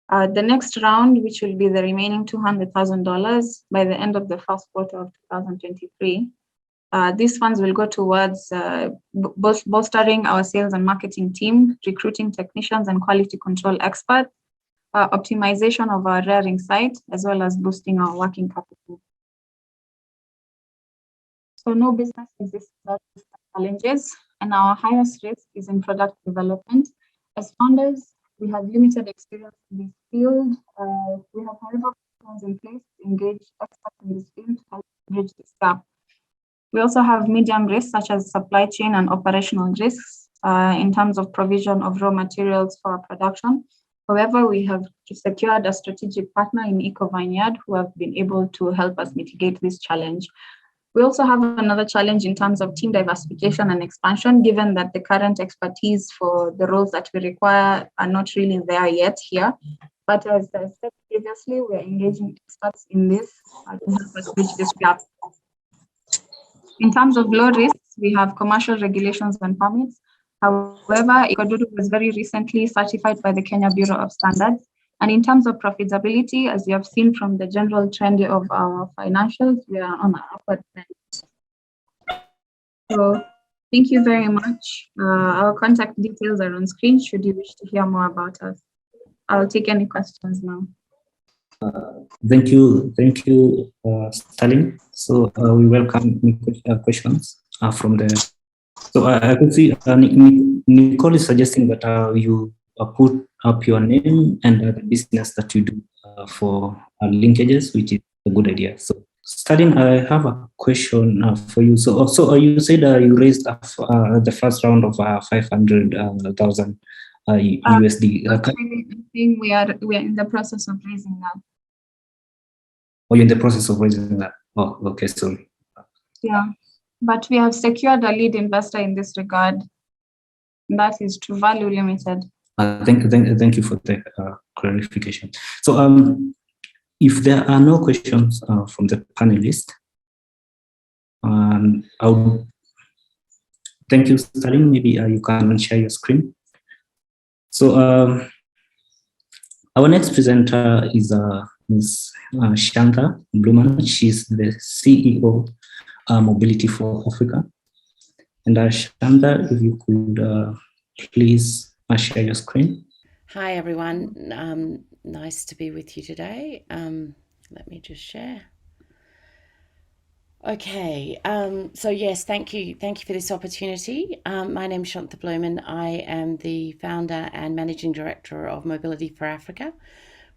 The next round, which will be the remaining $200,000 by the end of the first quarter of 2023, these funds will go towards bolstering our sales and marketing team, recruiting technicians and quality control experts, optimization of our rearing site, as well as boosting our working capital. So no business exists without challenges, and our highest risk is in product development. As founders, we have limited experience in this field. We have, however, plans in place to engage experts in this field to help bridge this gap. We also have medium risks such as supply chain and operational risks in terms of provision of raw materials for our production. However, we have secured a strategic partner in Eco Vineyard who have been able to help us mitigate this challenge. We also have another challenge in terms of team diversification and expansion, given that the current expertise for the roles that we require are not really there yet here. But as I said previously, we are engaging experts in this to help us bridge this gap. In terms of low risks, we have commercial regulations and permits. However, Ikodudu was very recently certified by the Kenya Bureau of Standards. And in terms of profitability, as you have seen from the general trend of our financials, we are on an upward trend. So thank you very much. Our contact details are on screen should you wish to hear more about us. I'll take any questions now. Thank you, Stalin. So we welcome questions from the. So I could see Nicole is suggesting that you put up your name and the business that you do for linkages, which is a good idea. So Stalin, I have a question for you. So you said you raised the first round of 500,000 USD. I think we are in the process of raising that. Oh, you're in the process of raising that. Oh, okay, sorry. Yeah, but we have secured a lead investor in this regard. That is Truvalu Limited. Thank you for the clarification. So, if there are no questions from the panelists, I'll thank you, Stalin. Maybe you can share your screen. So, our next presenter is Ms. Shanta Bluman. She's the CEO Mobility for Africa. And Shanta, if you could please share your screen. Hi, everyone. Nice to be with you today. Let me just share. Okay. So yes, thank you. Thank you for this opportunity. My name is Shanta Bluman. I am the founder and managing director of Mobility for Africa.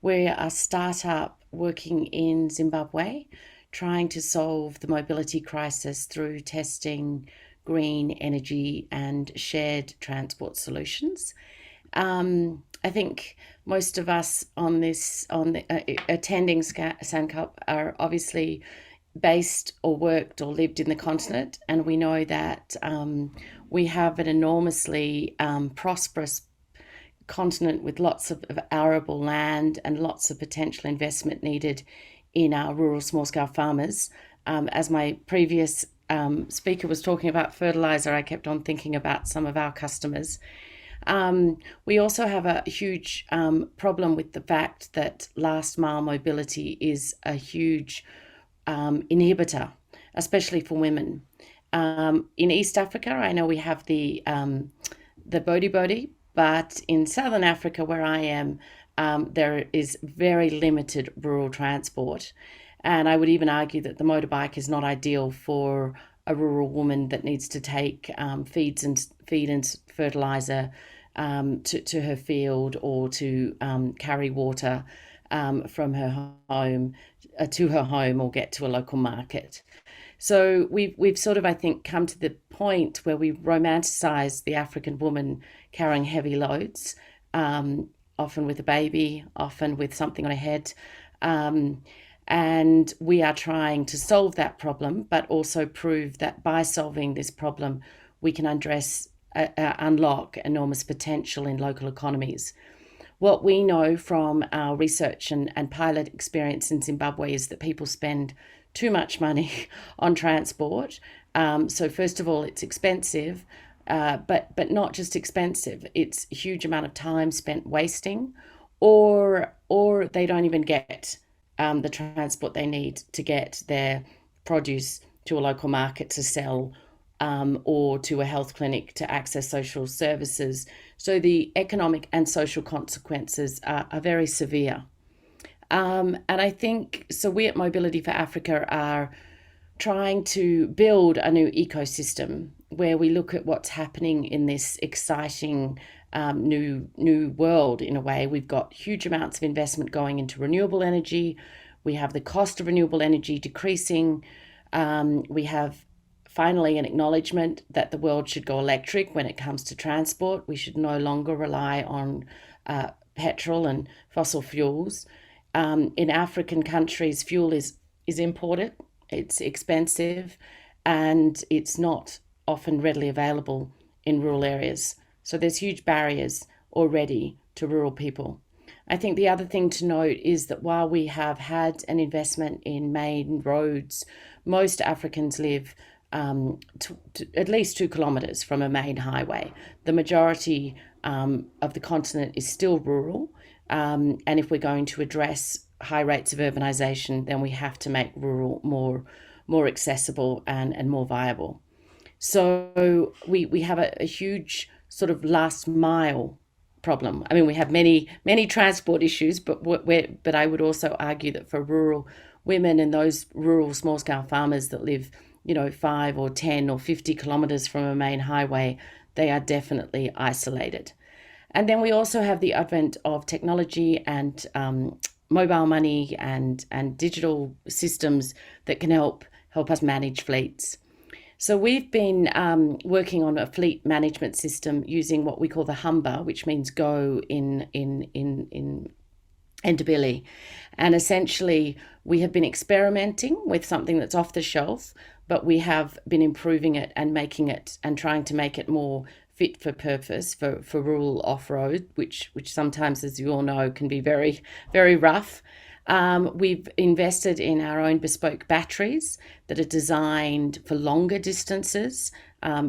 We're a startup working in Zimbabwe, trying to solve the mobility crisis through testing green energy and shared transport solutions. I think most of us attending SANCOP are obviously based or worked or lived in the continent, and we know that we have an enormously prosperous continent with lots of arable land and lots of potential investment needed in our rural small-scale farmers. As my previous speaker was talking about fertilizer, I kept on thinking about some of our customers. We also have a huge problem with the fact that last mile mobility is a huge inhibitor, especially for women. In East Africa, I know we have the Bodi, but in Southern Africa, where I am, there is very limited rural transport. And I would even argue that the motorbike is not ideal for a rural woman that needs to take feed and fertilizer to her field or to carry water from her home to her home or get to a local market. So we've sort of, I think, come to the point where we romanticize the African woman carrying heavy loads, often with a baby, often with something on her head. And we are trying to solve that problem, but also prove that by solving this problem, we can unlock enormous potential in local economies. What we know from our research and pilot experience in Zimbabwe is that people spend too much money on transport. So first of all, it's expensive, but not just expensive. It's a huge amount of time spent wasting, or they don't even get the transport they need to get their produce to a local market to sell, or to a health clinic to access social services. So the economic and social consequences are very severe. And I think, so we at Mobility for Africa are trying to build a new ecosystem where we look at what's happening in this exciting new world in a way. We've got huge amounts of investment going into renewable energy. We have the cost of renewable energy decreasing. We have finally an acknowledgement that the world should go electric when it comes to transport. We should no longer rely on petrol and fossil fuels. In African countries, fuel is imported, it's expensive, and it's not often readily available in rural areas. So there's huge barriers already to rural people. I think the other thing to note is that while we have had an investment in main roads, most Africans live at least 2 kilometres from a main highway. The majority of the continent is still rural. And if we're going to address high rates of urbanisation, then we have to make rural more accessible and more viable. So we have a huge sort of last mile problem. I mean, we have many transport issues, but I would also argue that for rural women and those rural small-scale farmers that live, 5 or 10 or 50 kilometres from a main highway, they are definitely isolated. And then we also have the advent of technology and mobile money and digital systems that can help us manage fleets. So we've been working on a fleet management system using what we call the Humber, which means go in Ndebele. And essentially, we have been experimenting with something that's off the shelf, but we have been improving it and making it and trying to make it more fit for purpose for rural off-road, which sometimes, as you all know, can be very, very rough. We've invested in our own bespoke batteries that are designed for longer distances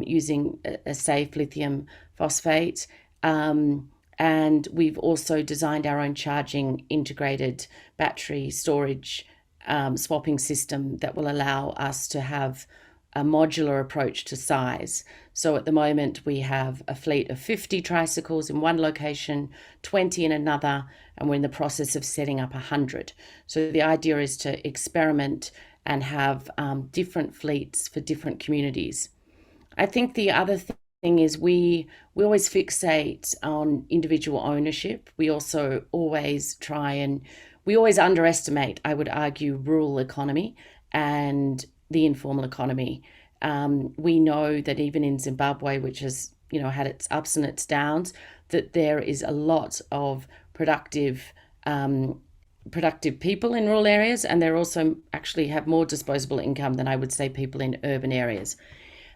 using a safe lithium phosphate. And we've also designed our own charging integrated battery storage swapping system that will allow us to have a modular approach to size. So at the moment, we have a fleet of 50 tricycles in one location, 20 in another, and we're in the process of setting up 100. So the idea is to experiment and have different fleets for different communities. I think the other thing is we always fixate on individual ownership. We also always we always underestimate, I would argue, rural economy and the informal economy. We know that even in Zimbabwe, which has had its ups and its downs, that there is a lot of productive people in rural areas, and they also actually have more disposable income than I would say people in urban areas.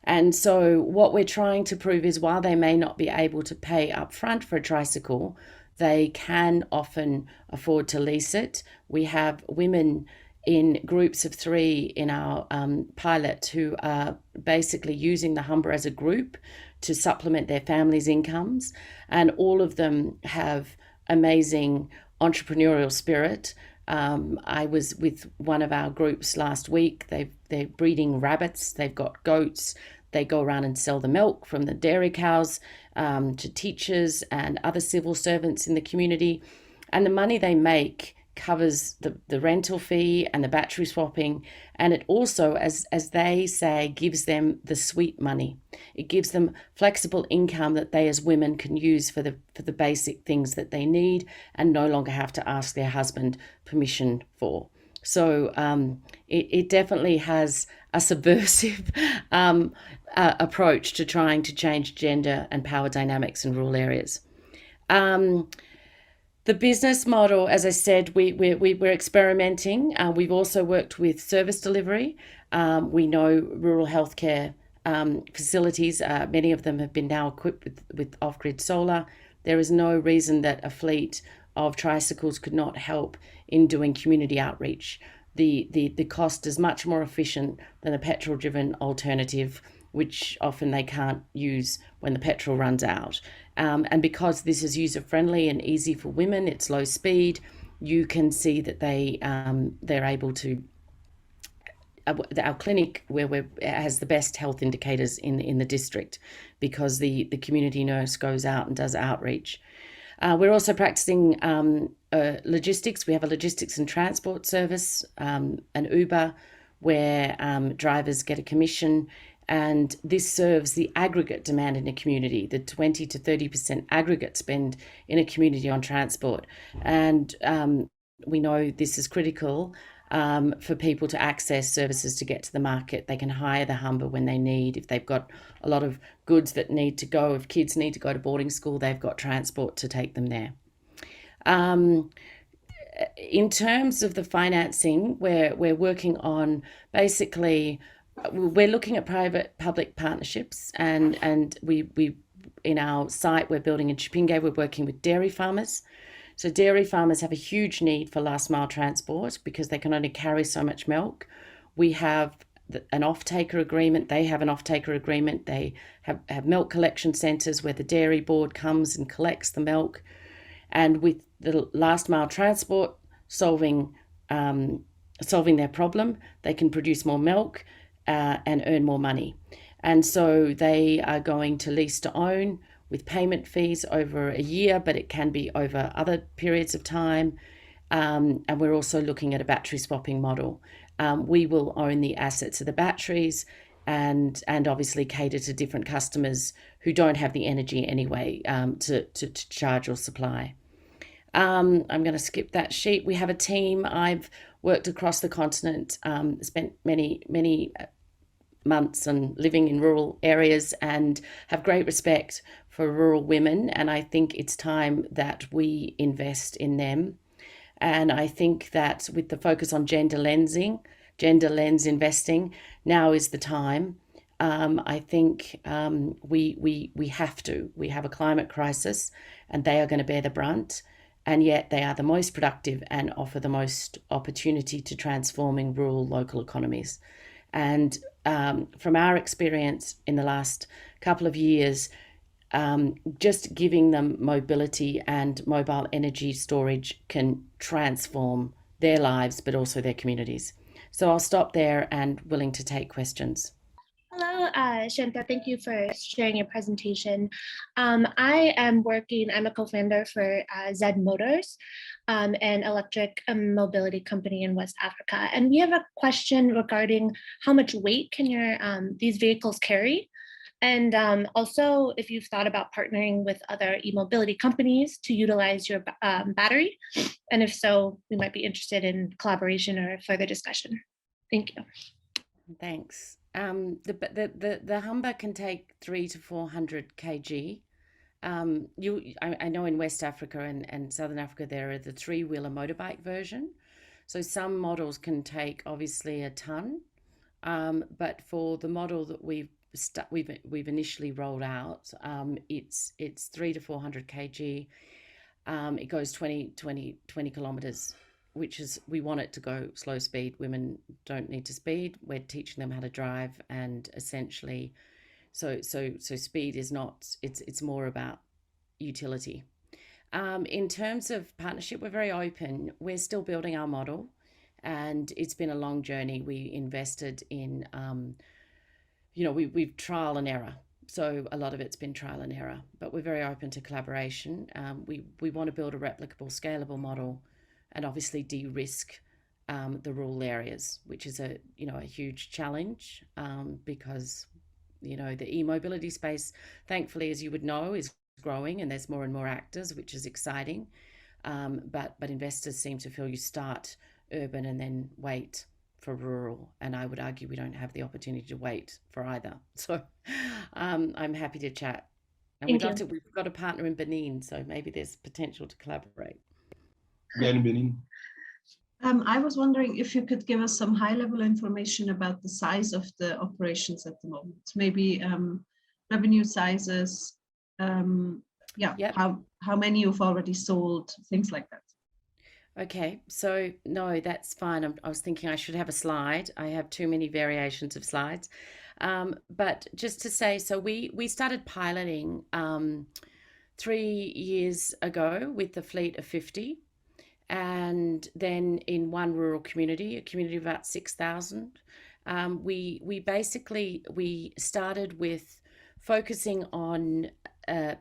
And so what we're trying to prove is while they may not be able to pay up front for a tricycle, they can often afford to lease it. We have women in groups of 3 in our pilot who are basically using the Humber as a group to supplement their families' incomes. And all of them have amazing entrepreneurial spirit. I was with one of our groups last week. They're breeding rabbits. They've got goats. They go around and sell the milk from the dairy cows to teachers and other civil servants in the community. And the money they make covers the rental fee and the battery swapping, and it also, as they say, gives them the sweet money. It gives them flexible income that they as women can use for the basic things that they need and no longer have to ask their husband permission for. So it definitely has a subversive approach to trying to change gender and power dynamics in rural areas. The business model, as I said, we're experimenting. We've also worked with service delivery. We know rural healthcare facilities, many of them have been now equipped with off-grid solar. There is no reason that a fleet of tricycles could not help in doing community outreach. The cost is much more efficient than a petrol-driven alternative, which often they can't use when the petrol runs out. And because this is user-friendly and easy for women, it's low speed, you can see that they're able to. Our clinic has the best health indicators in the district because the community nurse goes out and does outreach. We're also practicing logistics. We have a logistics and transport service, an Uber, where drivers get a commission, and this serves the aggregate demand in a community, the 20 to 30% aggregate spend in a community on transport. And we know this is critical for people to access services to get to the market. They can hire the Humber when they need. If they've got a lot of goods that need to go, if kids need to go to boarding school, they've got transport to take them there. In terms of the financing, we're working on basically, we're looking at private-public partnerships, and we in our site we're building in Chipinge, we're working with dairy farmers. So dairy farmers have a huge need for last mile transport because they can only carry so much milk. We have an off-taker agreement. They have an off-taker agreement. They have milk collection centres where the dairy board comes and collects the milk. And with the last mile transport solving their problem, they can produce more milk and earn more money. And so they are going to lease to own with payment fees over a year, but it can be over other periods of time. And we're also looking at a battery swapping model. We will own the assets of the batteries and obviously cater to different customers who don't have the energy anyway to charge or supply. I'm going to skip that sheet. We have a team. I've worked across the continent, spent many months and living in rural areas, and have great respect for rural women. And I think it's time that we invest in them. And I think that with the focus on gender lens investing, now is the time. I think we have to. We have a climate crisis, and they are going to bear the brunt. And yet they are the most productive and offer the most opportunity to transforming rural local economies. And from our experience in the last couple of years, just giving them mobility and mobile energy storage can transform their lives, but also their communities. So I'll stop there and willing to take questions. Hello, Shanta, thank you for sharing your presentation. I'm a co-founder for Zed Motors, an electric mobility company in West Africa. And we have a question regarding how much weight can these vehicles carry? And also if you've thought about partnering with other e-mobility companies to utilize your battery. And if so, we might be interested in collaboration or further discussion. Thank you. Thanks. The Humber can take 300 to 400 kg. I know in West Africa and Southern Africa there are the three-wheeler motorbike version. So some models can take obviously a ton, but for the model that we've initially rolled out, it's 300 to 400 kg. It goes 20 kilometers. Which is, we want it to go slow speed. Women don't need to speed. We're teaching them how to drive, and essentially, so speed is not. It's more about utility. In terms of partnership, we're very open. We're still building our model, and it's been a long journey. We invested in, we've trial and error. So a lot of it's been trial and error, but we're very open to collaboration. We want to build a replicable, scalable model. obviously de-risk the rural areas, which is a huge challenge because the e-mobility space, thankfully, as you would know, is growing and there's more and more actors, which is exciting. But investors seem to feel you start urban and then wait for rural, and I would argue we don't have the opportunity to wait for either. So I'm happy to chat. And we've got a partner in Benin, so maybe there's potential to collaborate. Yeah, in Benin. I was wondering if you could give us some high-level information about the size of the operations at the moment, maybe revenue sizes, how many you've already sold, things like that. Okay, so no, that's fine. I was thinking I should have a slide. I have too many variations of slides. But just to say, so we started piloting 3 years ago with a fleet of 50. And then in one rural community, a community of about 6,000, we started with focusing on a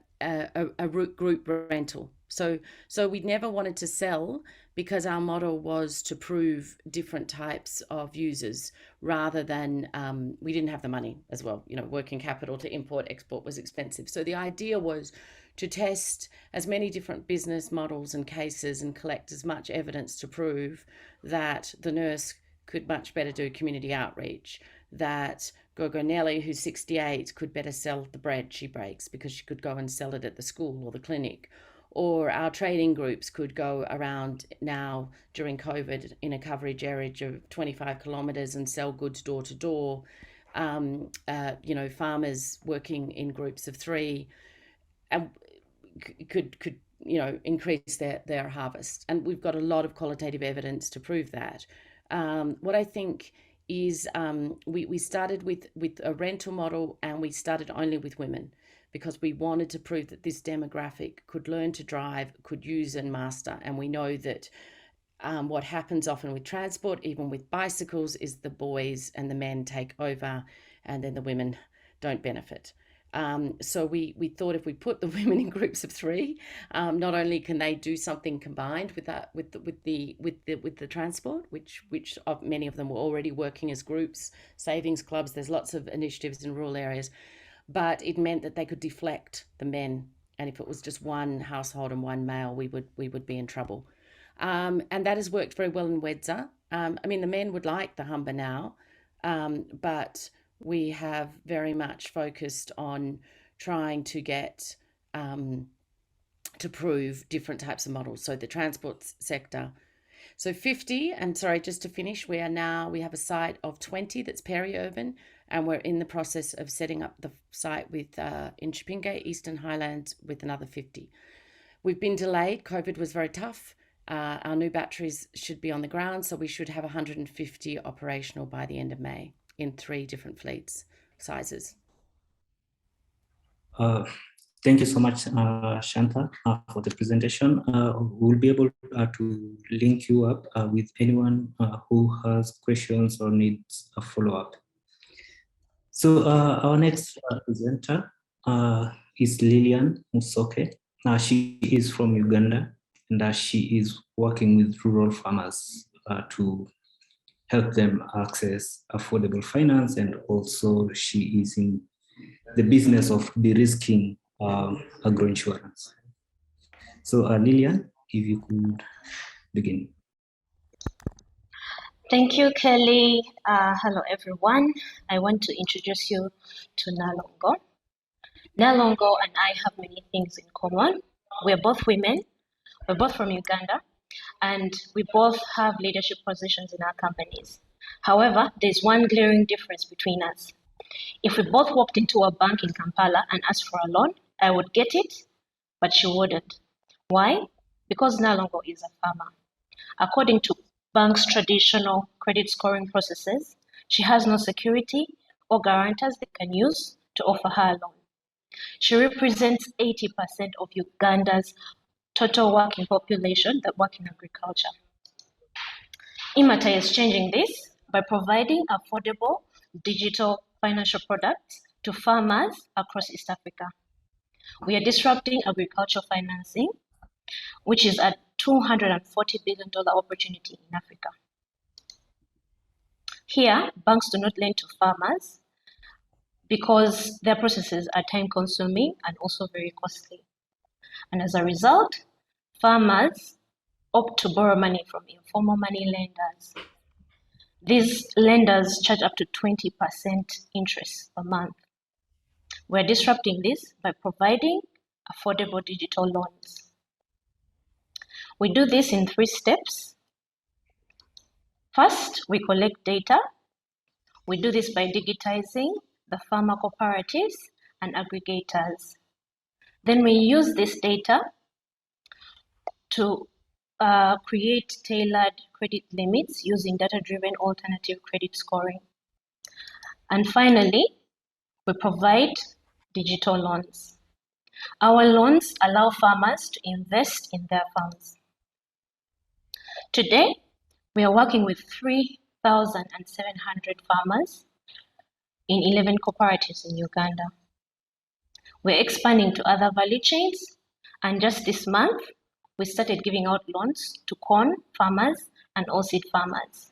group rental. So we never wanted to sell because our model was to prove different types of users rather than we didn't have the money as well. Working capital to import, export was expensive. So the idea was to test as many different business models and cases and collect as much evidence to prove that the nurse could much better do community outreach, that Gogo Nelly, who's 68, could better sell the bread she bakes because she could go and sell it at the school or the clinic, or our trading groups could go around now during COVID in a coverage area of 25 kilometres and sell goods door to door. Farmers working in groups of 3 and could increase their harvest. And we've got a lot of qualitative evidence to prove that. What I think is we started with a rental model, and we started only with women because we wanted to prove that this demographic could learn to drive, could use and master. And we know that what happens often with transport, even with bicycles, is the boys and the men take over and then the women don't benefit. So we thought if we put the women in groups of 3, not only can they do something combined with the transport, which many of them were already working as groups, savings clubs. There's lots of initiatives in rural areas, but it meant that they could deflect the men. And if it was just one household and one male, we would be in trouble. And that has worked very well in Wedza. The men would like the Humber now, but we have very much focused on trying to get to prove different types of models. So the transport sector. So 50, and sorry, just to finish, we have a site of 20 that's peri-urban, and we're in the process of setting up the site with in Chipinge, Eastern Highlands, with another 50. We've been delayed. COVID was very tough. Our new batteries should be on the ground, so we should have 150 operational by the end of May in 3 different fleets sizes. Thank you so much, Shanta, for the presentation. We'll be able to link you up with anyone who has questions or needs a follow-up. So our next presenter is Lilian Musoke. She is from Uganda, and she is working with rural farmers to help them access affordable finance, and also she is in the business of de-risking agroinsurance. So Lilian, if you could begin. Thank you, Kelly. Hello, everyone. I want to introduce you to Nalongo. Nalongo and I have many things in common. We're both women. We're both from Uganda, and we both have leadership positions in our companies. However, there's one glaring difference between us. If we both walked into a bank in Kampala and asked for a loan, I would get it, but she wouldn't. Why? Because Nalongo is a farmer. According to banks' traditional credit scoring processes, she has no security or guarantors they can use to offer her a loan. She represents 80% of Uganda's total working population that work in agriculture. Imata is changing this by providing affordable digital financial products to farmers across East Africa. We are disrupting agricultural financing, which is a $240 billion opportunity in Africa. Here, banks do not lend to farmers because their processes are time-consuming and also very costly. And as a result, farmers opt to borrow money from informal money lenders. These lenders charge up to 20% interest per month. We're disrupting this by providing affordable digital loans. We do this in 3 steps. First, we collect data. We do this by digitizing the farmer cooperatives and aggregators. Then we use this data to create tailored credit limits using data-driven alternative credit scoring. And finally, we provide digital loans. Our loans allow farmers to invest in their farms. Today, we are working with 3,700 farmers in 11 cooperatives in Uganda. We're expanding to other value chains, and just this month, we started giving out loans to corn farmers and oilseed farmers.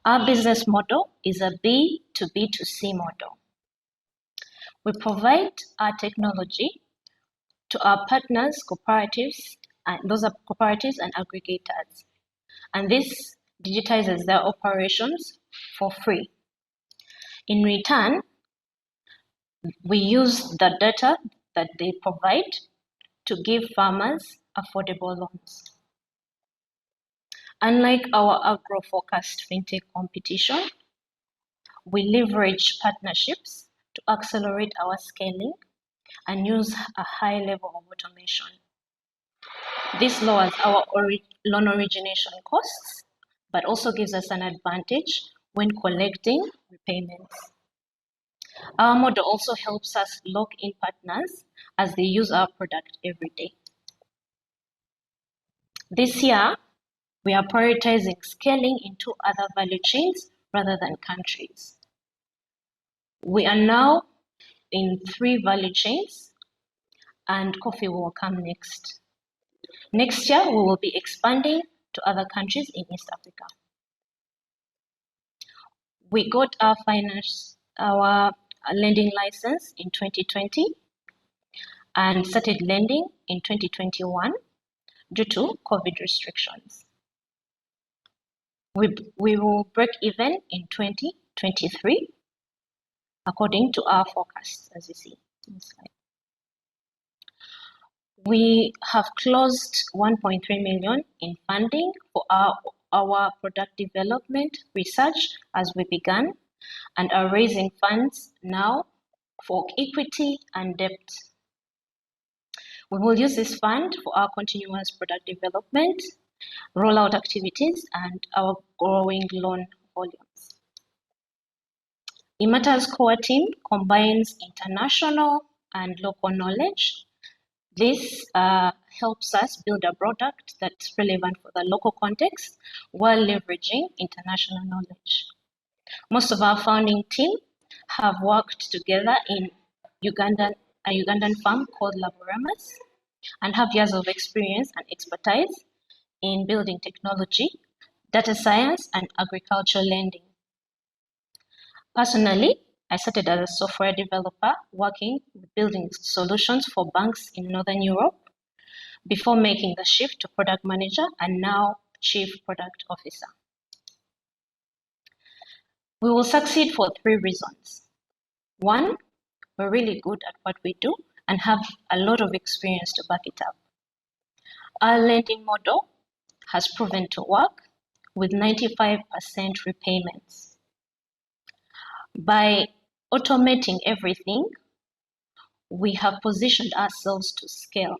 Our business model is a B2B2C model. We provide our technology to our partners, cooperatives, and those are cooperatives and aggregators. And this digitizes their operations for free. In return, we use the data that they provide to give farmers affordable loans. Unlike our agro-focused fintech competition, we leverage partnerships to accelerate our scaling and use a high level of automation. This lowers our loan origination costs, but also gives us an advantage when collecting repayments. Our model also helps us lock in partners as they use our product every day. This year, we are prioritizing scaling into other value chains rather than countries. We are now in 3 value chains, and coffee will come next. Next year, we will be expanding to other countries in East Africa. We got our lending license in 2020 and started lending in 2021 due to COVID restrictions. We will break even in 2023 according to our forecasts, as you see in the slide. We have closed 1.3 million in funding for our product development research as we began, and are raising funds now for equity and debt. We will use this fund for our continuous product development, rollout activities, and our growing loan volumes. Imata's core team combines international and local knowledge. This helps us build a product that's relevant for the local context while leveraging international knowledge. Most of our founding team have worked together in a Ugandan farm called Laboramas and have years of experience and expertise in building technology, data science, and agricultural lending. Personally, I started as a software developer working with building solutions for banks in Northern Europe before making the shift to product manager and now chief product officer. We will succeed for 3 reasons. 1, we're really good at what we do and have a lot of experience to back it up. Our lending model has proven to work with 95% repayments. By automating everything, we have positioned ourselves to scale.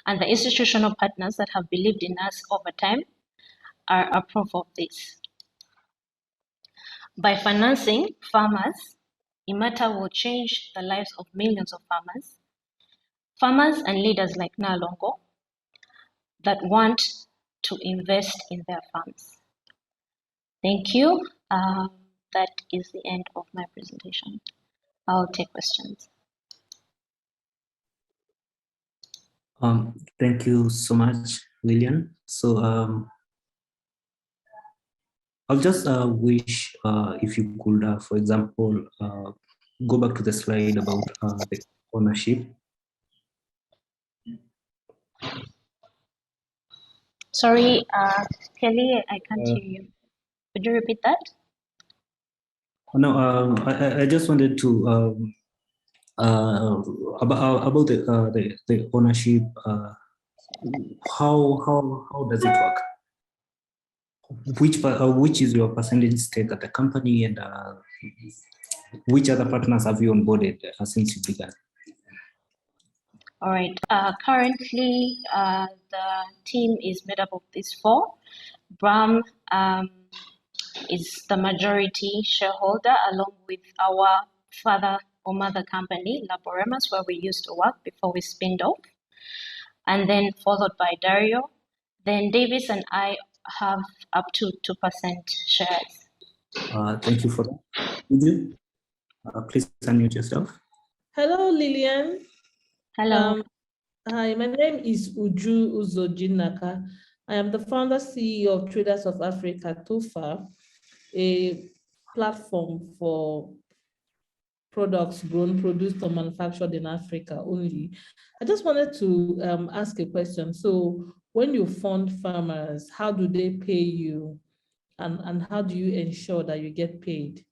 And the institutional partners that have believed in us over time are a proof of this. By financing farmers, Imata will change the lives of millions of farmers and leaders like Nalongo that want to invest in their farms. Thank you. That is the end of my presentation. I'll take questions. Thank you so much, Lillian. So I'll just wish if you could, for example, go back to the slide about the ownership. Sorry, Kelly, I can't hear you. Could you repeat that? No, I just wanted to about the ownership. How does it work? Which is your percentage stake at the company, and which other partners have you onboarded since you began? All right. Currently, the team is made up of these four. Bram is the majority shareholder, along with our father or mother company, Laboremas, where we used to work before we spinned off, and then followed by Dario. Then Davis and I have up to 2% shares. Thank you for that. Would you please unmute yourself? Hello, Lillian. Hello. Hi, my name is Uju Uzojinaka. I am the founder CEO of Traders of Africa, TOFA, a platform for products grown, produced, or manufactured in Africa only. I just wanted to ask a question. So when you fund farmers, how do they pay you? And how do you ensure that you get paid?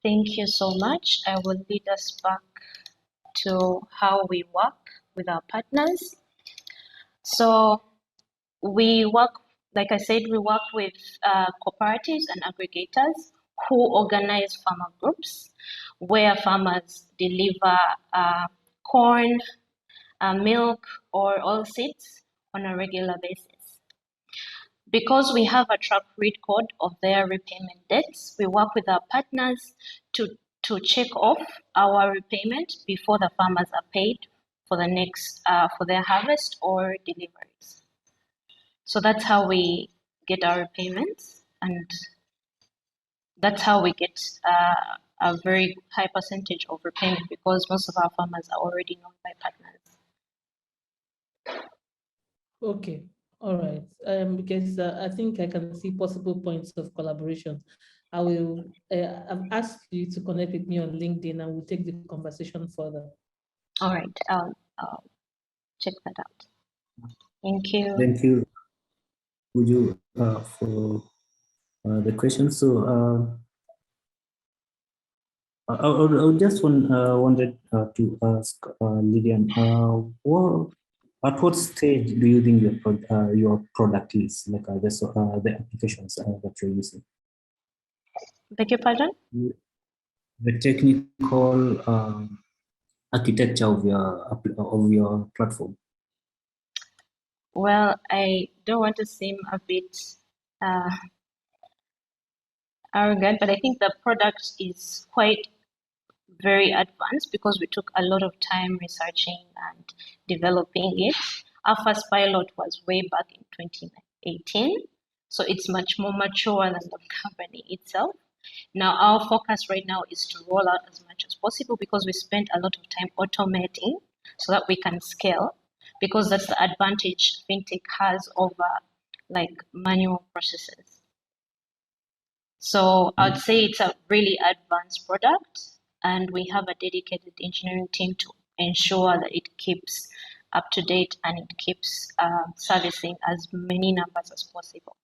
Thank you so much. I will lead us back to how we work with our partners. So we work, like I said, we work with cooperatives and aggregators who organize farmer groups where farmers deliver corn, milk, or oilseeds on a regular basis. Because we have a track record of their repayment dates, we work with our partners to check off our repayment before the farmers are paid for the next for their harvest or deliveries. So that's how we get our repayments, and that's how we get a very high percentage of repayment, because most of our farmers are already known by partners. Okay. All right, because I think I can see possible points of collaboration. I will, I've asked you to connect with me on LinkedIn, and we'll take the conversation further. All right, I'll check that out. Thank you. Thank you, Uju, for the question. So I just wanted to ask Lillian, at what stage do you think your product is, like the applications that you're using? Beg your pardon? The technical architecture of your platform. Well, I don't want to seem a bit arrogant, but I think the product is quite very advanced because we took a lot of time researching and developing it. Our first pilot was way back in 2018, so it's much more mature than the company itself. Now, our focus right now is to roll out as much as possible, because we spent a lot of time automating so that we can scale, because that's the advantage fintech has over like manual processes. So I'd say it's a really advanced product, and we have a dedicated engineering team to ensure that it keeps up to date and it keeps servicing as many numbers as possible.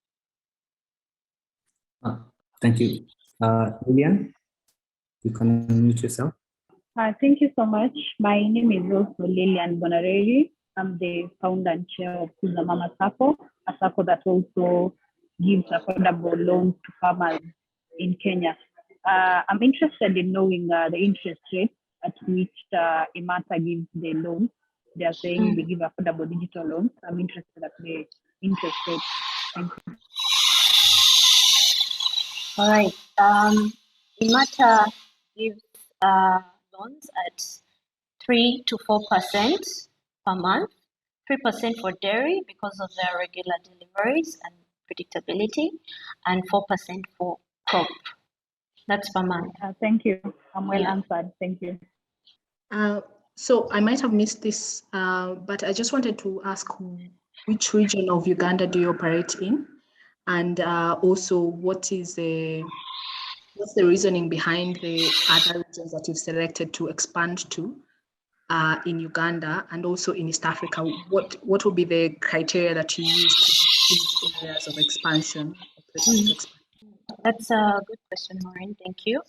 Thank you. Lillian, you can unmute yourself. Thank you so much. My name is also Lillian Bonarelli. I'm the founder and chair of Kuza Mama Sacco, a Sacco that also gives affordable loans to farmers in Kenya. I'm interested in knowing the interest rate at which Imata gives the loans. They are saying they give affordable digital loans. I'm interested at the interest rate. Thank you. All right. Imata gives loans at 3 to 4% per month, 3% for dairy because of their regular deliveries and predictability, and 4% for crop. That's per month. Thank you. I'm well answered. Thank you. So I might have missed this, but I just wanted to ask which region of Uganda do you operate in? And also what's the reasoning behind the other regions that you've selected to expand to in Uganda and also in East Africa? What will be the criteria that you use to choose areas of expansion? That's a good question, Maureen. Thank you.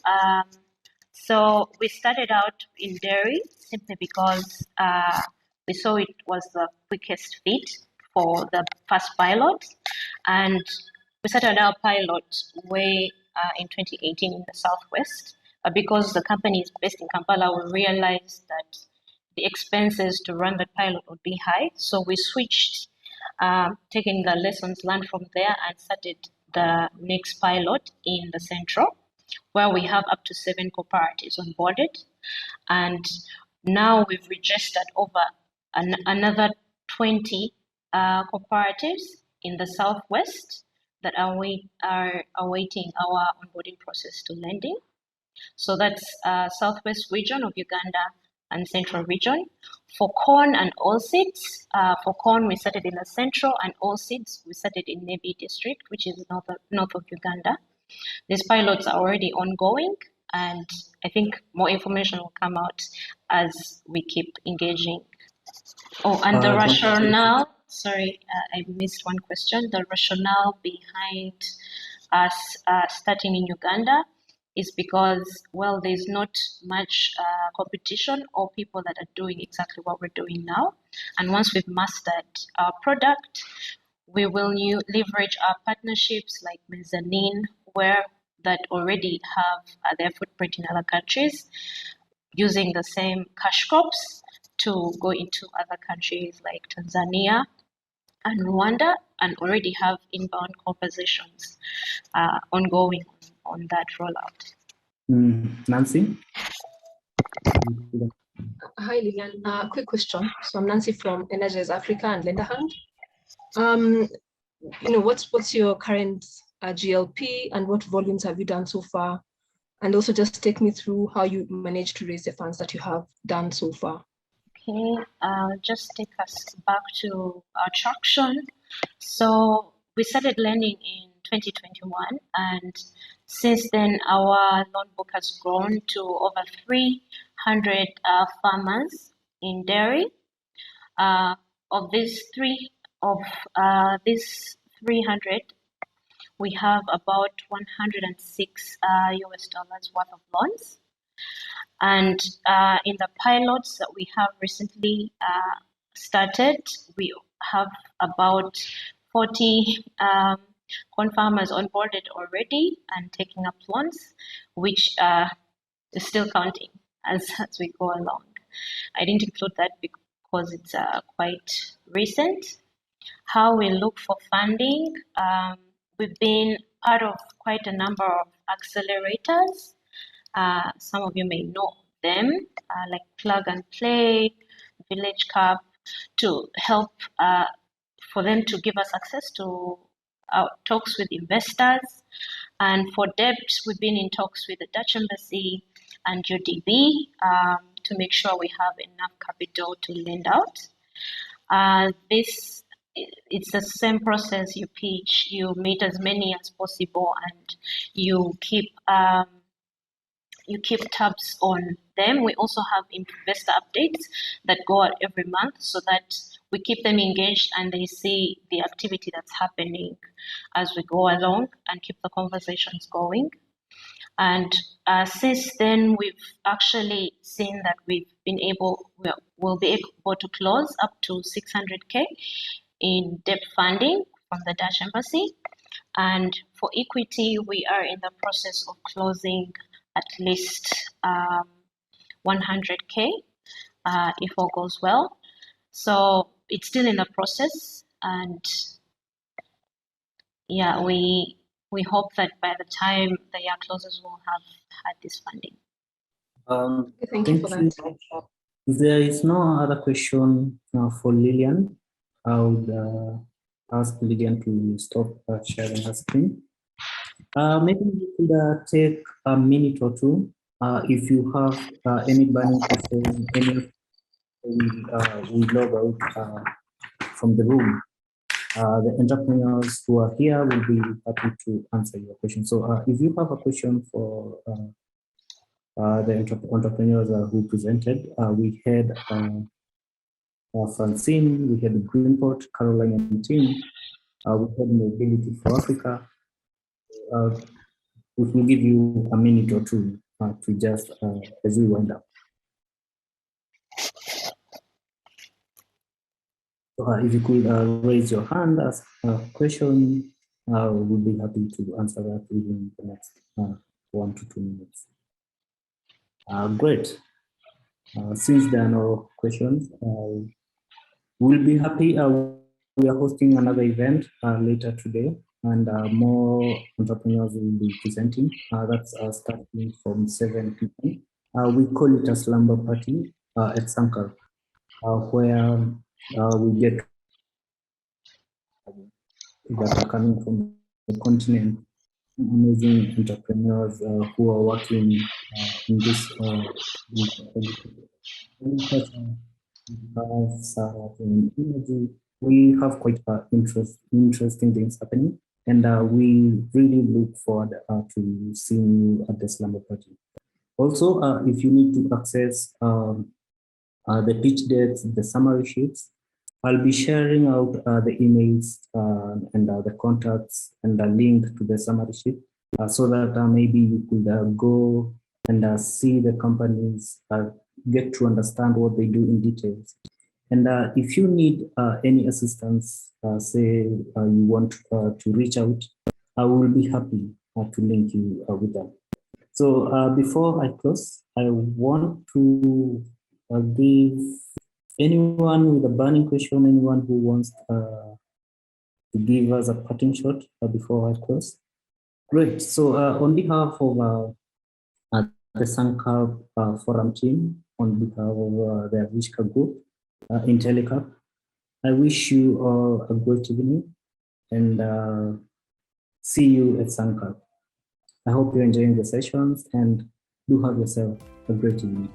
So we started out in dairy simply because we saw it was the quickest fit for the first pilot. And we started our pilot way in 2018 in the Southwest. But because the company is based in Kampala, we realized that the expenses to run the pilot would be high. So we switched, taking the lessons learned from there and started the next pilot in the Central, where we have up to 7 cooperatives onboarded. And now we've registered over another 20 cooperatives in the Southwest that are awaiting our onboarding process to lending. So that's Southwest region of Uganda and Central region. For corn and oilseeds, for corn we started in the Central, and oilseeds we started in Nebi district, which is north of Uganda. These pilots are already ongoing, and I think more information will come out as we keep engaging. Oh, and the rationale, sorry, I missed one question. The rationale behind us starting in Uganda is because, well, there's not much competition or people that are doing exactly what we're doing now. And once we've mastered our product, we will leverage our partnerships like Mezzanine, where that already have their footprint in other countries, using the same cash crops to go into other countries like Tanzania and Rwanda, and already have inbound conversations ongoing on that rollout. Nancy? Hi, Lilian. Quick question. So I'm Nancy from Energize Africa and Lenderhand. What's your current GLP and what volumes have you done so far? And also just take me through how you managed to raise the funds that you have done so far. Okay, just take us back to our traction. So we started lending in 2021, and since then our loan book has grown to over 300 farmers in dairy. Of these 300, we have about 106 US dollars worth of loans. And in the pilots that we have recently started, we have about 40 corn farmers onboarded already and taking up loans, which is still counting as we go along. I didn't include that because it's quite recent. How we look for funding, we've been part of quite a number of accelerators. Some of you may know them, like Plug and Play, Village Cup, to help for them to give us access to talks with investors. And for debt, we've been in talks with the Dutch Embassy and UDB to make sure we have enough capital to lend out. It's the same process. You pitch, you meet as many as possible, and you keep tabs on them. We also have investor updates that go out every month so that we keep them engaged and they see the activity that's happening as we go along and keep the conversations going. And since then, we've actually seen that we'll be able to close up to 600K in debt funding from the Dutch Embassy. And for equity, we are in the process of closing at least 100K if all goes well. So it's still in the process, and yeah, we hope that by the time the year closes, we'll have had this funding. Thank you for that. If there is no other question for Lilian, I would ask Lilian to stop sharing her screen. Maybe you could take a minute or two if you have any burning questions, any we log out from the room. The entrepreneurs who are here will be happy to answer your question. So if you have a question for the entrepreneurs who presented, we had Francine, we had Greenport, Caroline and team, we had Mobility for Africa. We will give you a minute or two to just as we wind up. So, if you could raise your hand, ask a question, we'll be happy to answer that within the next 1 to 2 minutes. Great. Since there are no questions, we'll be happy. We are hosting another event later today, and more entrepreneurs will be presenting. That's starting from 7 p.m. We call it a slumber party at Sankar, where we get that are coming from the continent, amazing entrepreneurs who are working in this energy. We have quite interesting things happening, and we really look forward to seeing you at the slumber party. Also, if you need to access the pitch decks, the summary sheets, I'll be sharing out the emails and the contacts and the link to the summary sheet so that maybe you could go and see the companies, get to understand what they do in details. And if you need any assistance, say you want to reach out, I will be happy to link you with them. So before I close, I want to give anyone with a burning question, anyone who wants to give us a parting shot before I close. Great. So on behalf of the Sankar Forum team, on behalf of the Avishka Group, Intellicap, I wish you all a great evening and see you at Sankar. I hope you're enjoying the sessions and do have yourself a great evening.